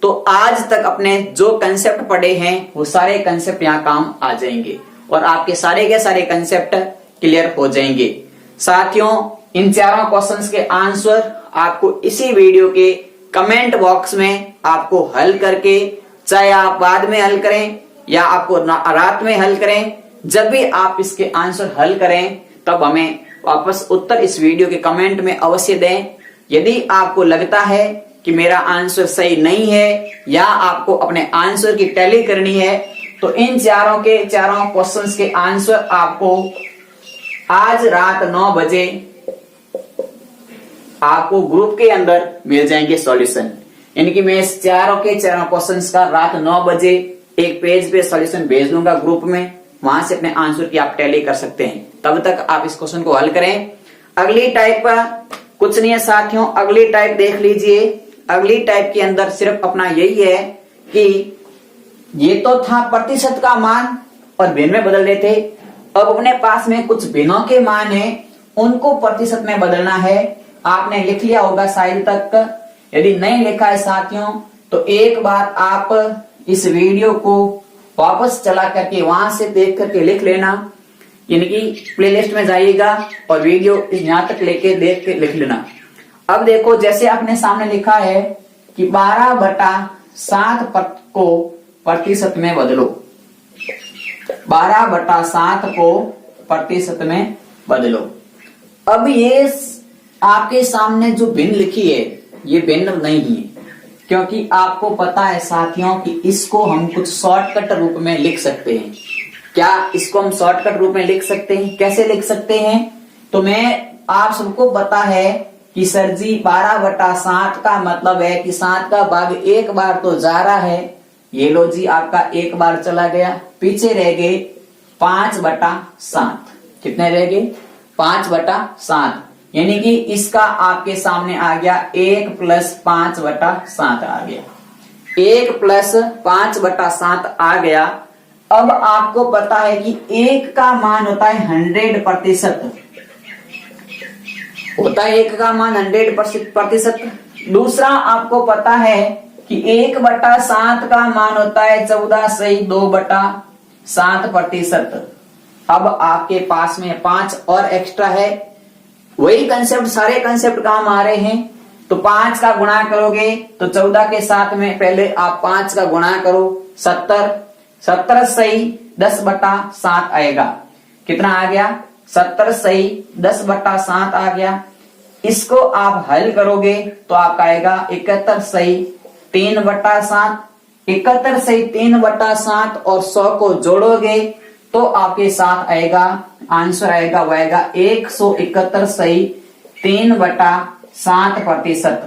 तो आज तक अपने जो कंसेप्ट पढ़े हैं वो सारे कंसेप्ट यहाँ काम आ जाएंगे और आपके सारे के सारे कंसेप्ट क्लियर हो जाएंगे। साथियों इन चारों क्वेश्चंस के आंसर आपको इसी वीडियो के कमेंट बॉक्स में आपको हल करके, चाहे आप बाद में हल करें या आपको रात में हल करें, जब भी आप इसके आंसर हल करें तब हमें वापस उत्तर इस वीडियो के कमेंट में अवश्य दें। यदि आपको लगता है कि मेरा आंसर सही नहीं है या आपको अपने आंसर की टैली करनी है तो इन चारों के चारों क्वेश्चंस के आंसर आपको आज रात 9 बजे आपको ग्रुप के अंदर मिल जाएंगे सॉल्यूशन। यानी कि मैं इस चारों के चारों क्वेश्चंस का रात 9 बजे एक पेज पे सॉल्यूशन भेज दूंगा ग्रुप में, वहां से अपने आंसर की आप टैली कर सकते हैं। तब तक आप इस क्वेश्चन को हल करें। अगली टाइप कुछ नहीं है साथियों, अगली टाइप देख लीजिए। अगली टाइप के अंदर सिर्फ अपना यही है कि ये तो था प्रतिशत का मान और भिन्न में बदल रहे थे, अब अपने पास में कुछ भिन्नों के मान है उनको प्रतिशत में बदलना है। आपने लिख लिया होगा शायद तक, यदि नहीं लिखा है साथियों तो एक बार आप इस वीडियो को वापस चला करके वहां से देख करके लिख लेना। यानी कि प्लेलिस्ट में जाइएगा और वीडियो यहां तक लेके देख के लिख लेना। अब देखो जैसे आपने सामने लिखा है कि 12/7 को प्रतिशत में बदलो, 12/7 को प्रतिशत में बदलो। अब ये आपके सामने जो भिन्न लिखी है ये भिन्न नहीं है, क्योंकि आपको पता है साथियों कि इसको हम कुछ शॉर्टकट रूप में लिख सकते हैं। क्या इसको हम शॉर्टकट रूप में लिख सकते हैं? कैसे लिख सकते हैं? तो मैं आप सबको पता है कि सर जी 12/7 का मतलब है कि 7 का भाग एक बार तो जा रहा है, ये लो जी आपका एक बार चला गया, पीछे रह गए 5/7। कितने रह गए? 5/7। यानी कि इसका आपके सामने आ गया 1 + 5/7 आ गया। 1 + 5/7 आ गया। अब आपको पता है कि 1 का मान होता है 100%, होता है 1 का मान 100%। दूसरा आपको पता है कि 1/7 का मान होता है 14/2/7%। अब आपके पास में 5 और एक्स्ट्रा है। वही कंसेप्ट, सारे कंसेप्ट काम आ रहे हैं। तो 5 का गुणा करोगे तो 14 के साथ में पहले आप 5 का गुणा करो, 70 सही 10/7 आएगा। कितना आ गया? 70 सही 10/7 आ गया। इसको आप हल करोगे तो आपका आएगा 71 सही 3/7। 71 सही 3/7 और 100 को जोड़ोगे तो आपके साथ आएगा, आंसर आएगा वो आएगा 171 सही 3/7%।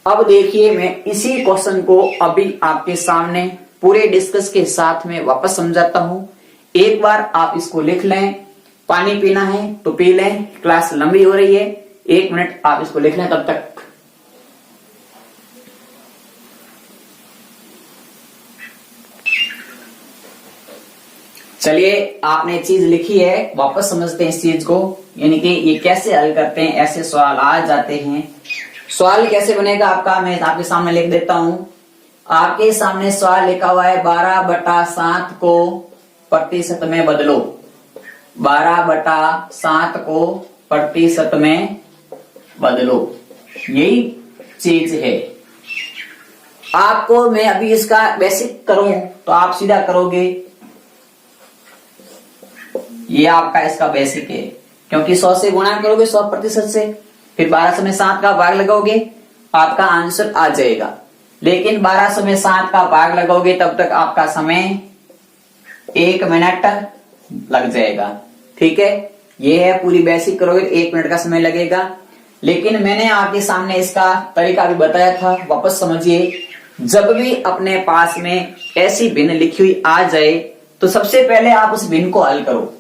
अब देखिए, मैं इसी क्वेश्चन को अभी आपके सामने पूरे डिस्कस के साथ में वापस समझाता हूं। एक बार आप इसको लिख लें। पानी पीना है तो पी लें, क्लास लंबी हो रही है। 1 मिनट आप इसको लिख लें तब तक। चलिए, आपने चीज लिखी है, वापस समझते हैं इस चीज को, यानी कि ये कैसे हल करते हैं। ऐसे सवाल आ जाते हैं। सवाल कैसे बनेगा आपका, मैं आपके सामने लिख देता हूं। आपके सामने सवाल लिखा हुआ है 12/7 को प्रतिशत में बदलो। 12/7 को प्रतिशत में बदलो, यही चीज है। आपको मैं अभी इसका बेसिक करूं तो आप सीधा करोगे, ये आपका इसका बेसिक है, क्योंकि 100 से गुणा करोगे 100% से, फिर 1200 में 7 का भाग लगाओगे, आपका आंसर आ जाएगा। लेकिन 1200 में 7 का भाग लगाओगे तब तक आपका समय 1 मिनट लग जाएगा। ठीक है, ये है पूरी बेसिक करोगे 1 मिनट का समय लगेगा। लेकिन मैंने आपके सामने इसका तरीका भी बताया था, वापस समझिए। जब भी अपने पास में ऐसी भिन्न लिखी हुई आ जाए तो सबसे पहले आप उस भिन्न को हल करो।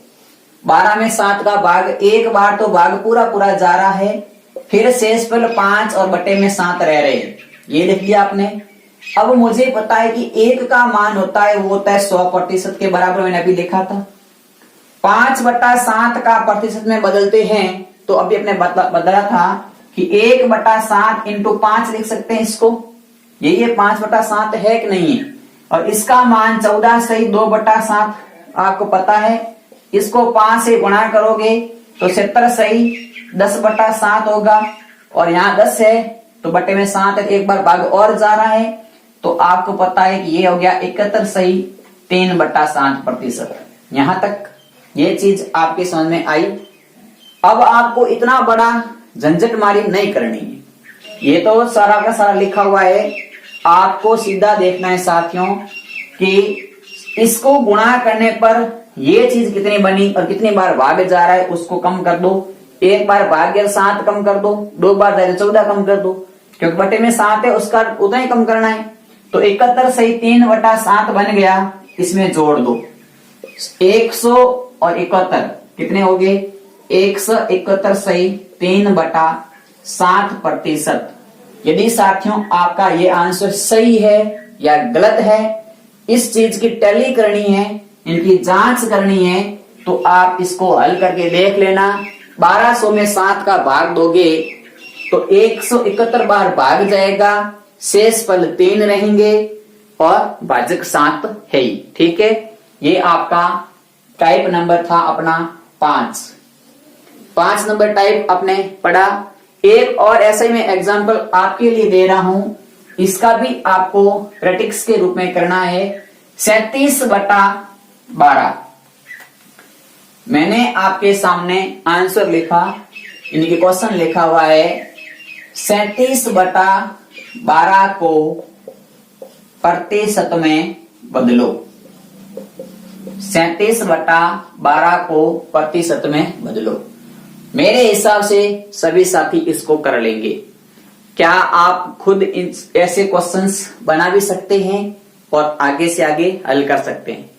12 में 7 का भाग, एक बार तो भाग पूरा पूरा जा रहा है, फिर शेष पर 5 और बटे में 7 रह रहे हैं, ये लिख लिया आपने। अब मुझे पता है कि 1 का मान होता है वो होता है 100% के बराबर, मैंने अभी लिखा था। 5/7 का प्रतिशत में बदलते हैं तो अभी अपने बदला था कि 1/7 × 5 लिख सकते हैं इसको। ये 5/7 है कि नहीं है। और इसका मान 14 सही 2/7 आपको पता है। इसको 5 से गुणा करोगे तो 70 सही 10/7 होगा। और यहाँ 10 है तो बटे में 7 एक बार भाग और जा रहा है, तो आपको पता है कि ये हो गया 71 सही 3/7%। यहां तक ये चीज आपके समझ में आई। अब आपको इतना बड़ा झंझट मारी नहीं करनी है, ये तो सारा का सारा लिखा हुआ है। आपको सीधा देखना है साथियों कि इसको गुणा करने पर ये चीज कितनी बनी और कितनी बार भाग जा रहा है उसको कम कर दो। एक बार भाग गया 7 कम कर दो, 2 बार जाए 14 कम कर दो, क्योंकि बटे में 7 है उसका उतना ही कम करना है। तो 71 सही 3/7 बन गया। इसमें जोड़ दो 100 और 71 कितने हो गए? 171 सही 3/7%। यदि साथियों आपका ये आंसर सही है या गलत है, इस चीज की टैली करनी है, इनकी जांच करनी है, तो आप इसको हल करके देख लेना। 1200 में 7 का भाग दोगे तो 171 बार भाग जाएगा, शेष फल 3 रहेंगे और भाजक 7 है ही। ठीक है, ये आपका टाइप नंबर था अपना 5 नंबर टाइप अपने पढ़ा। एक और ऐसे ही मैं एग्जांपल आपके लिए दे रहा हूं, इसका भी आपको प्रैक्टिस के रूप में करना है। 37/12 मैंने आपके सामने आंसर लिखा, इनके क्वेश्चन लिखा हुआ है 37/12 को प्रतिशत में बदलो। 37/12 को प्रतिशत में बदलो। मेरे हिसाब से सभी साथी इसको कर लेंगे। क्या आप खुद ऐसे क्वेश्चंस बना भी सकते हैं और आगे से आगे हल कर सकते हैं?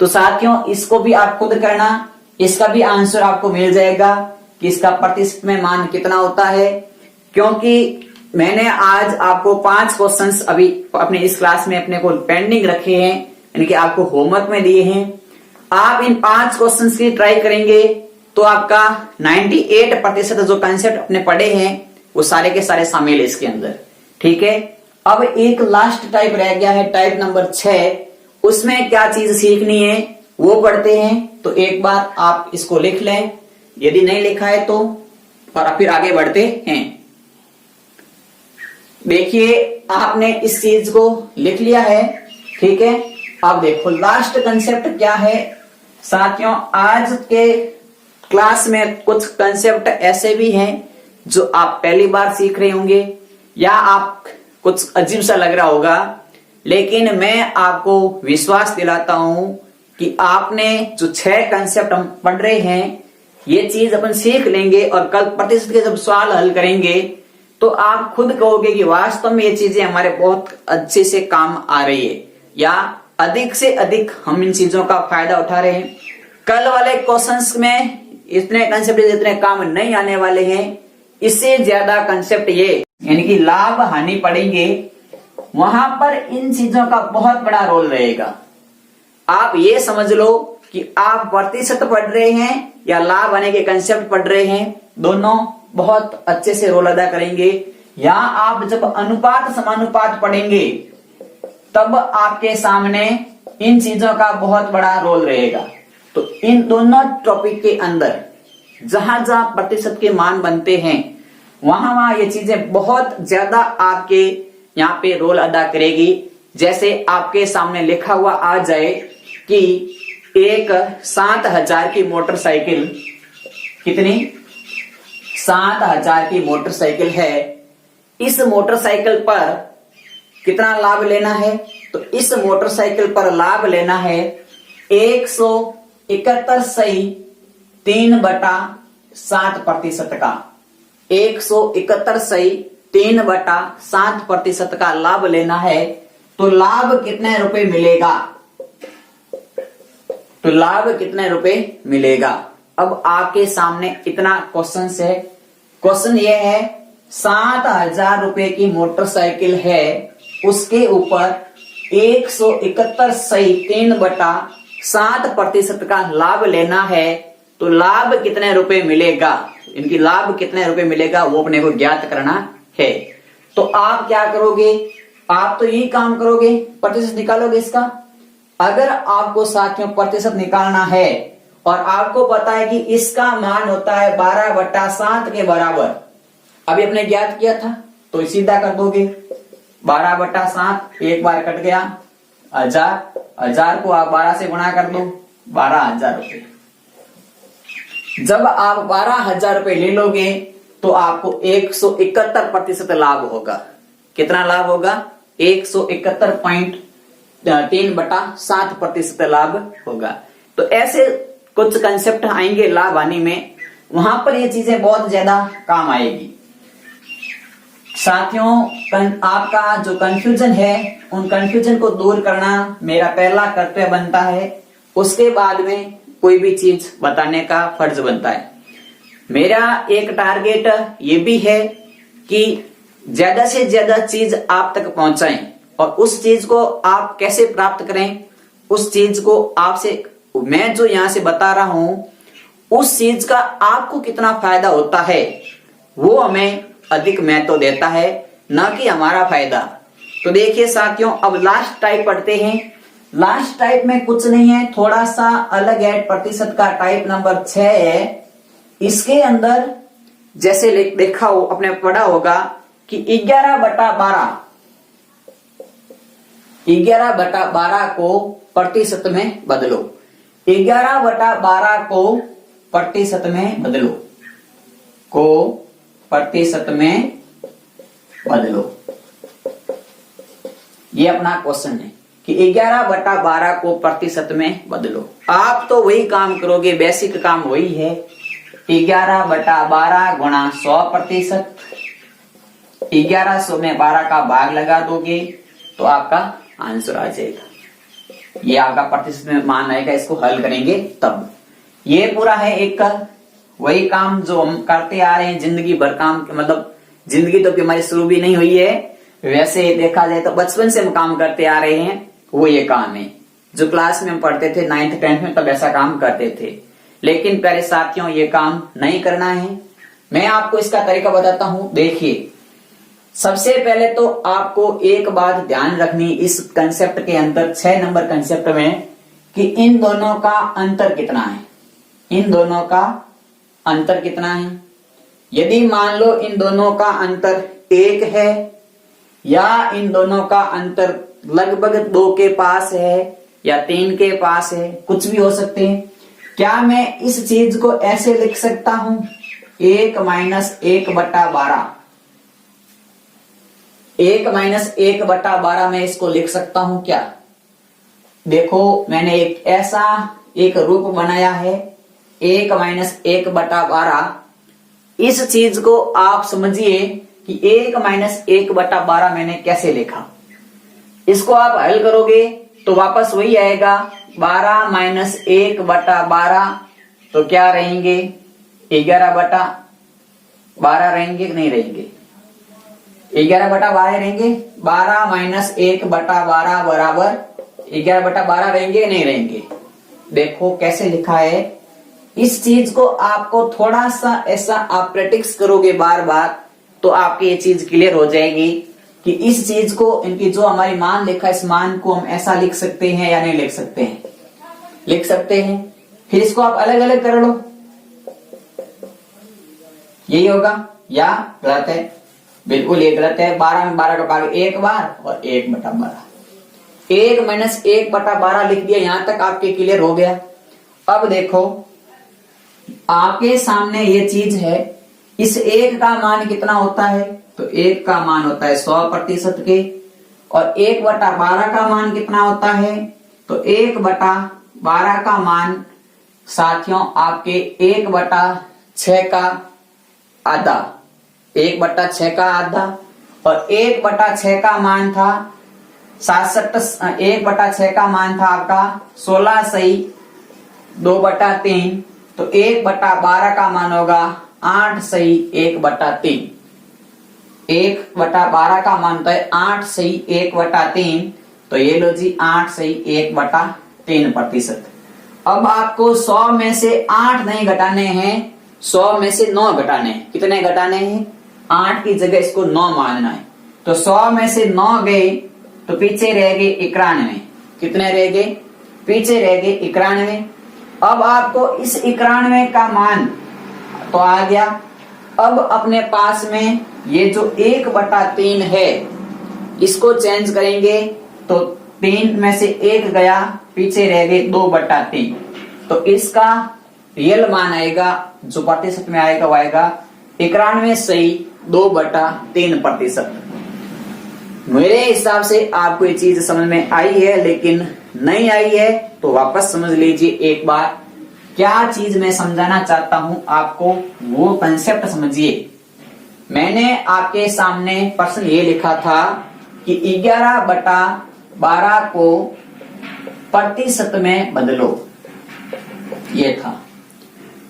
तो साथियों इसको भी आप खुद करना, इसका भी आंसर आपको मिल जाएगा कि इसका प्रतिशत में मान कितना होता है, क्योंकि मैंने आज आपको 5 क्वेश्चंस अभी अपने इस क्लास में अपने को पेंडिंग रखे हैं, यानी कि आपको होमवर्क में दिए हैं। आप इन 5 क्वेश्चंस की ट्राई करेंगे तो आपका 98% जो कंसेप्ट अपने पढ़े हैं वो सारे के सारे शामिल है इसके अंदर। ठीक है, अब एक लास्ट टाइप रह गया है, टाइप नंबर 6। उसमें क्या चीज सीखनी है वो पढ़ते हैं। तो एक बार आप इसको लिख लें, यदि नहीं लिखा है तो, और फिर आगे बढ़ते हैं। देखिए आपने इस चीज को लिख लिया है। ठीक है, अब देखो लास्ट कंसेप्ट क्या है साथियों। आज के क्लास में कुछ कंसेप्ट ऐसे भी हैं जो आप पहली बार सीख रहे होंगे या आप कुछ अजीब सा लग रहा होगा, लेकिन मैं आपको विश्वास दिलाता हूं कि आपने जो 6 कंसेप्ट हम पढ़ रहे हैं ये चीज अपन सीख लेंगे और कल प्रतिशत के जब सवाल हल करेंगे तो आप खुद कहोगे कि वास्तव में ये चीजें हमारे बहुत अच्छे से काम आ रही है, या अधिक से अधिक हम इन चीजों का फायदा उठा रहे हैं। कल वाले क्वेश्चंस में इतने कंसेप्ट जितने काम नहीं आने वाले हैं, इससे ज्यादा कंसेप्ट ये यानी कि लाभ हानि पढ़ेंगे, वहां पर इन चीजों का बहुत बड़ा रोल रहेगा। आप ये समझ लो कि आप प्रतिशत पढ़ रहे हैं या लाभ हानि के कंसेप्ट पढ़ रहे हैं, दोनों बहुत अच्छे से रोल अदा करेंगे। या आप जब अनुपात समानुपात पढ़ेंगे तब आपके सामने इन चीजों का बहुत बड़ा रोल रहेगा। तो इन दोनों टॉपिक के अंदर जहां जहां प्रतिशत के मान बनते हैं वहां वहां ये चीजें बहुत ज्यादा आपके यहाँ पे रोल अदा करेगी। जैसे आपके सामने लिखा हुआ आ जाए कि एक 7,000 की मोटरसाइकिल, कितनी 7,000 की मोटरसाइकिल है, इस मोटरसाइकिल पर कितना लाभ लेना है, तो इस मोटरसाइकिल पर लाभ लेना है 171 सही 3/7% का। 171 सही 3/7% का लाभ लेना है। तो लाभ कितने रुपए मिलेगा, तो लाभ कितने रुपए मिलेगा। अब आपके इतना क्वेश्चन है। क्वेश्चन ये है 7,000 रुपए की मोटरसाइकिल है, उसके ऊपर 171 सही 3/7% का लाभ लेना है। तो लाभ कितने रुपए मिलेगा, इनकी लाभ कितने रुपए मिलेगा वो अपने को ज्ञात करना है। तो आप क्या करोगे, आप तो यही काम करोगे, प्रतिशत निकालोगे इसका। अगर आपको साथियों प्रतिशत निकालना है और आपको पता है कि इसका मान होता है 12/7 के बराबर, अभी अपने ज्ञात किया था, तो सीधा कर दोगे 12/7, एक बार कट गया 1000 को आप 12 से गुणा कर दो, 12,000 रुपए। जब आप 12,000 रुपए ले लोगे तो आपको 171% लाभ होगा। कितना लाभ होगा, 171.3/7% लाभ होगा। तो ऐसे कुछ कंसेप्ट आएंगे लाभ हानि में, वहां पर ये चीजें बहुत ज्यादा काम आएगी। साथियों आपका जो कंफ्यूजन है उन कंफ्यूजन को दूर करना मेरा पहला कर्तव्य बनता है। उसके बाद में कोई भी चीज बताने का फर्ज बनता है। मेरा एक टारगेट ये भी है कि ज्यादा से ज्यादा चीज आप तक पहुंचाएं, और उस चीज को आप कैसे प्राप्त करें, उस चीज को आपसे मैं जो यहां से बता रहा हूं उस चीज का आपको कितना फायदा होता है वो हमें अधिक महत्व देता है, ना कि हमारा फायदा। तो देखिए साथियों, अब लास्ट टाइप पढ़ते हैं। लास्ट टाइप में कुछ नहीं है, थोड़ा सा अलग है, प्रतिशत का टाइप नंबर 6 है। इसके अंदर जैसे देखा हो अपने पढ़ा होगा कि 11/12 को प्रतिशत में बदलो। 11/12 को प्रतिशत में बदलो, को प्रतिशत में बदलो। ये अपना क्वेश्चन है कि 11/12 को प्रतिशत में बदलो। आप तो वही काम करोगे, बेसिक काम वही है, 11/12 गुणा 100%। 1100 में 12 का भाग लगा दोगे तो आपका आंसर आ जाएगा। ये आपका प्रतिशत में मान आएगा, इसको हल करेंगे तब। ये पूरा है एक वही काम जो हम करते आ रहे हैं जिंदगी भर, काम मतलब जिंदगी तो हमारी शुरू भी नहीं हुई है, वैसे देखा जाए तो बचपन से हम काम करते आ रहे हैं, वो ये काम है जो क्लास में हम पढ़ते थे 9th 10th में, तब ऐसा काम करते थे। लेकिन प्यारे साथियों, ये काम नहीं करना है। मैं आपको इसका तरीका बताता हूं। देखिए, सबसे पहले तो आपको एक बात ध्यान रखनी इस कंसेप्ट के अंदर, 6 नंबर कंसेप्ट में, कि इन दोनों का अंतर कितना है। इन दोनों का अंतर कितना है। यदि मान लो इन दोनों का अंतर 1 है, या इन दोनों का अंतर लगभग 2 के पास है या 3 के पास है, कुछ भी हो सकते हैं। क्या मैं इस चीज को ऐसे लिख सकता हूं, 1 माइनस 1/12, 1 माइनस 1/12 मैं इसको लिख सकता हूं क्या? देखो, मैंने एक ऐसा एक रूप बनाया है, 1 माइनस 1/12। इस चीज को आप समझिए कि 1 माइनस 1/12 मैंने कैसे लिखा। इसको आप हल करोगे तो वापस वही आएगा, 12 माइनस 1/12, तो क्या रहेंगे, 11/12 रहेंगे कि नहीं रहेंगे, 11/12 रहेंगे। 12 माइनस 1/12 बराबर 11/12 रहेंगे कि नहीं रहेंगे। देखो कैसे लिखा है। इस चीज को आपको थोड़ा सा ऐसा आप प्रैक्टिस करोगे बार बार, तो आपकी ये चीज क्लियर हो जाएगी कि इस चीज को, इनकी जो हमारी मान लिखा है, इस मान को हम ऐसा लिख सकते हैं या नहीं लिख सकते हैं। लिख सकते हैं। फिर इसको आप अलग अलग कर लो, यही होगा या गलत है? बिल्कुल ये गलत है। 12 में 12 का भाग 1 बार और 1/12, 1 माइनस 1/12 लिख दिया। यहां तक आपके क्लियर हो गया। अब देखो, आपके सामने ये चीज है, इस 1 का मान कितना होता है, तो 1 का मान होता है 100% के, और 1/12 का मान कितना होता है, तो 1/12 का मान साथियों आपके 1/6 का आधा, 1/6 का आधा, और 1/6 का मान था 67, 1/6 का मान था आपका 16 सही 2/3, तो 1/12 का मान होगा 8 सही 1/3। 1/12 का मान होता है 8 सही 1/3, तो ये लो जी 8 सही 1/3%। अब आपको 100 में से 8 नहीं घटाने हैं, 100 में से 9 घटाने हैं। कितने घटाने हैं? 8 की जगह इसको 9 मानना है। तो 100 में से 9 गए तो पीछे रह गए 91। कितने रह गए? पीछे रह गए 91। अब आपको इस 91 का मान तो आ गया। अब अपने पास में ये जो 1/3 है, इसको चेंज करेंगे तो 3 में से 1 गया, पीछे रह गए 2/3। तो इसका रियल मान आएगा, जो प्रतिशत में आएगा वो आएगा 91 सही 2/3%। मेरे हिसाब से आपको ये चीज समझ में आई है, लेकिन नहीं आई है तो वापस समझ लीजिए एक बार। क्या चीज मैं समझाना चाहता हूं आपको, वो कंसेप्ट समझिए। मैंने आपके सामने प्रश्न ये लिखा था कि 11/12 को प्रतिशत में बदलो, ये था।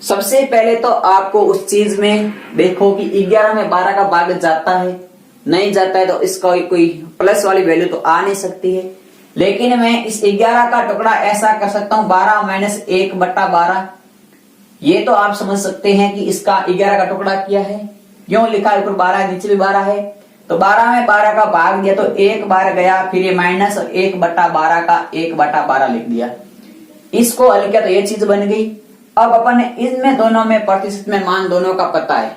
सबसे पहले तो आपको उस चीज में देखो कि 11 में 12 का भाग जाता है, नहीं जाता है, तो इसका कोई प्लस वाली वैल्यू तो आ नहीं सकती है। लेकिन मैं इस 11 का टुकड़ा ऐसा कर सकता हूं 12 माइनस 1/12। ये तो आप समझ सकते हैं कि इसका 11 का टुकड़ा किया है, क्यों लिखा है, ऊपर 12 नीचे भी 12 है। तो 12 में 12 का भाग दिया तो 1 बार गया, फिर ये माइनस, और 1/12 का 1/12 लिख दिया। इसको हल किया तो ये चीज बन गई। अब अपन इनमें दोनों में प्रतिशत में मान दोनों का पता है,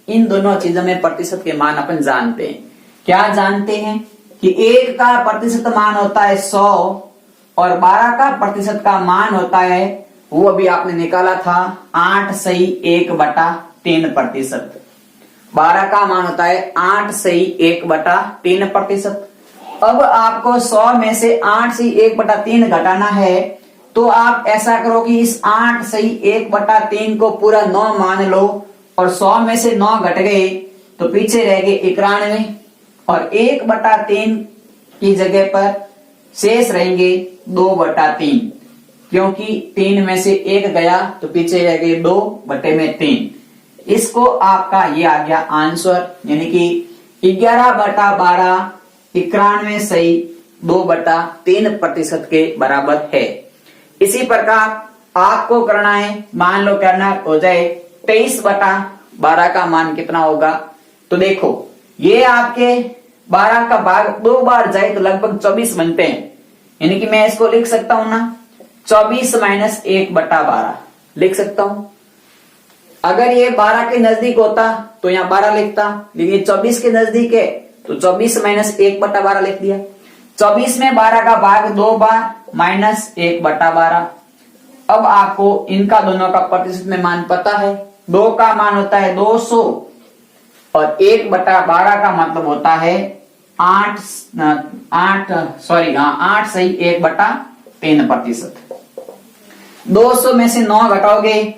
इन दोनों चीजों में प्रतिशत के मान अपन जानते हैं। क्या जानते हैं कि 1 का प्रतिशत मान होता है 100 और 12 का प्रतिशत का मान होता है, वो अभी आपने निकाला था 8 सही 1/3%। 12 का मान होता है 8 सही 1/3%। अब आपको 100 में से 8 सही 1/3 घटाना है, तो आप ऐसा करो कि इस 8 सही 1/3 को पूरा 9 मान लो, और 100 में से 9 घट गए तो पीछे रह गए 91, और 1/3 की जगह पर शेष रहेंगे 2/3। क्योंकि 3 में से 1 गया तो पीछे रह गए 2/3। इसको आपका ये आ गया आंसर, यानी कि 11/12 91 सही 2/3% के बराबर है। इसी प्रकार आपको करना है, मान लो करना हो जाए 23/12 का मान कितना होगा। तो देखो ये आपके 12 का भाग 2 बार जाए तो लगभग 24 बनते हैं, यानी कि मैं इसको लिख सकता हूं ना 24 माइनस 1/12 लिख सकता हूं। अगर ये 12 के नजदीक होता तो यहाँ 12 लिखता, लेकिन 24 के नजदीक है तो 24 माइनस 1/12 लिख दिया। 24 में 12 का भाग 2 बार माइनस 1/12। अब आपको इनका दोनों का प्रतिशत में मान पता है। 2 का मान होता है 200 और 1/12 का मतलब होता है 8 सही 1/3%। 200 में से 9 घटाओगे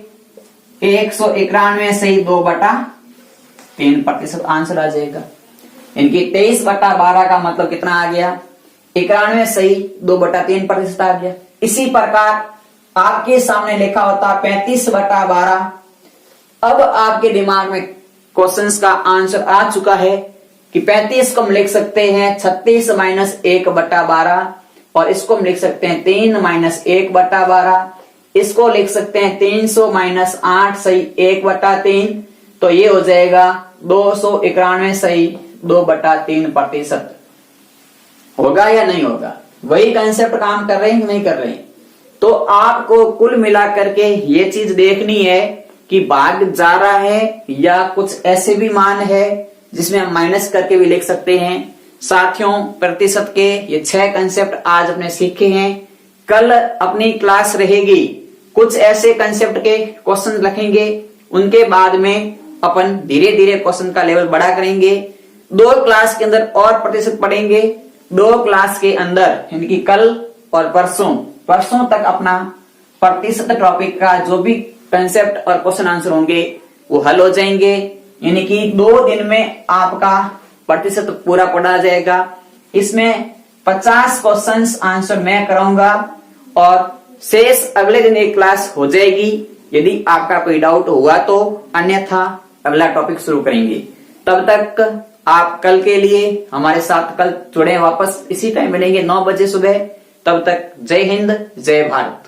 191 सही 2/3% आंसर आ जाएगा। इनकी 23/12 का मतलब कितना आ गया 91 सही 2/3% आ गया। इसी प्रकार आपके सामने लिखा होता 35/12। अब आपके दिमाग में क्वेश्चंस का आंसर आ चुका है कि 35 को हम लिख सकते हैं 36 माइनस 1/12 और इसको हम लिख सकते हैं 3 माइनस 1/12। इसको लिख सकते हैं 300 माइनस 8 सही 1/3। तो ये हो जाएगा 291 सही 2/3%। होगा या नहीं होगा? वही कंसेप्ट काम कर रहे हैं कि नहीं कर रहे हैं? तो आपको कुल मिलाकर के ये चीज देखनी है कि भाग जा रहा है या कुछ ऐसे भी मान है जिसमें हम माइनस करके भी लिख सकते हैं। साथियों प्रतिशत के ये 6 कंसेप्ट आज अपने सीखे हैं। कल अपनी क्लास रहेगी, कुछ ऐसे कंसेप्ट के क्वेश्चन रखेंगे, उनके बाद में अपन धीरे धीरे क्वेश्चन का लेवल बढ़ा करेंगे। 2 क्लास के अंदर और प्रतिशत पढ़ेंगे। 2 क्लास के अंदर यानी कि कल और परसों तक अपना प्रतिशत टॉपिक का जो भी कंसेप्ट और क्वेश्चन आंसर होंगे वो हल हो जाएंगे, यानी कि 2 दिन में आपका प्रतिशत पूरा पढ़ा जाएगा। इसमें 50 क्वेश्चंस आंसर मैं कराऊंगा और शेष अगले दिन एक क्लास हो जाएगी। यदि आपका कोई डाउट हुआ तो, अन्यथा अगला टॉपिक शुरू करेंगे। तब तक आप कल के लिए हमारे साथ कल जुड़े, वापस इसी टाइम मिलेंगे 9 बजे सुबह। तब तक जय हिंद जय भारत।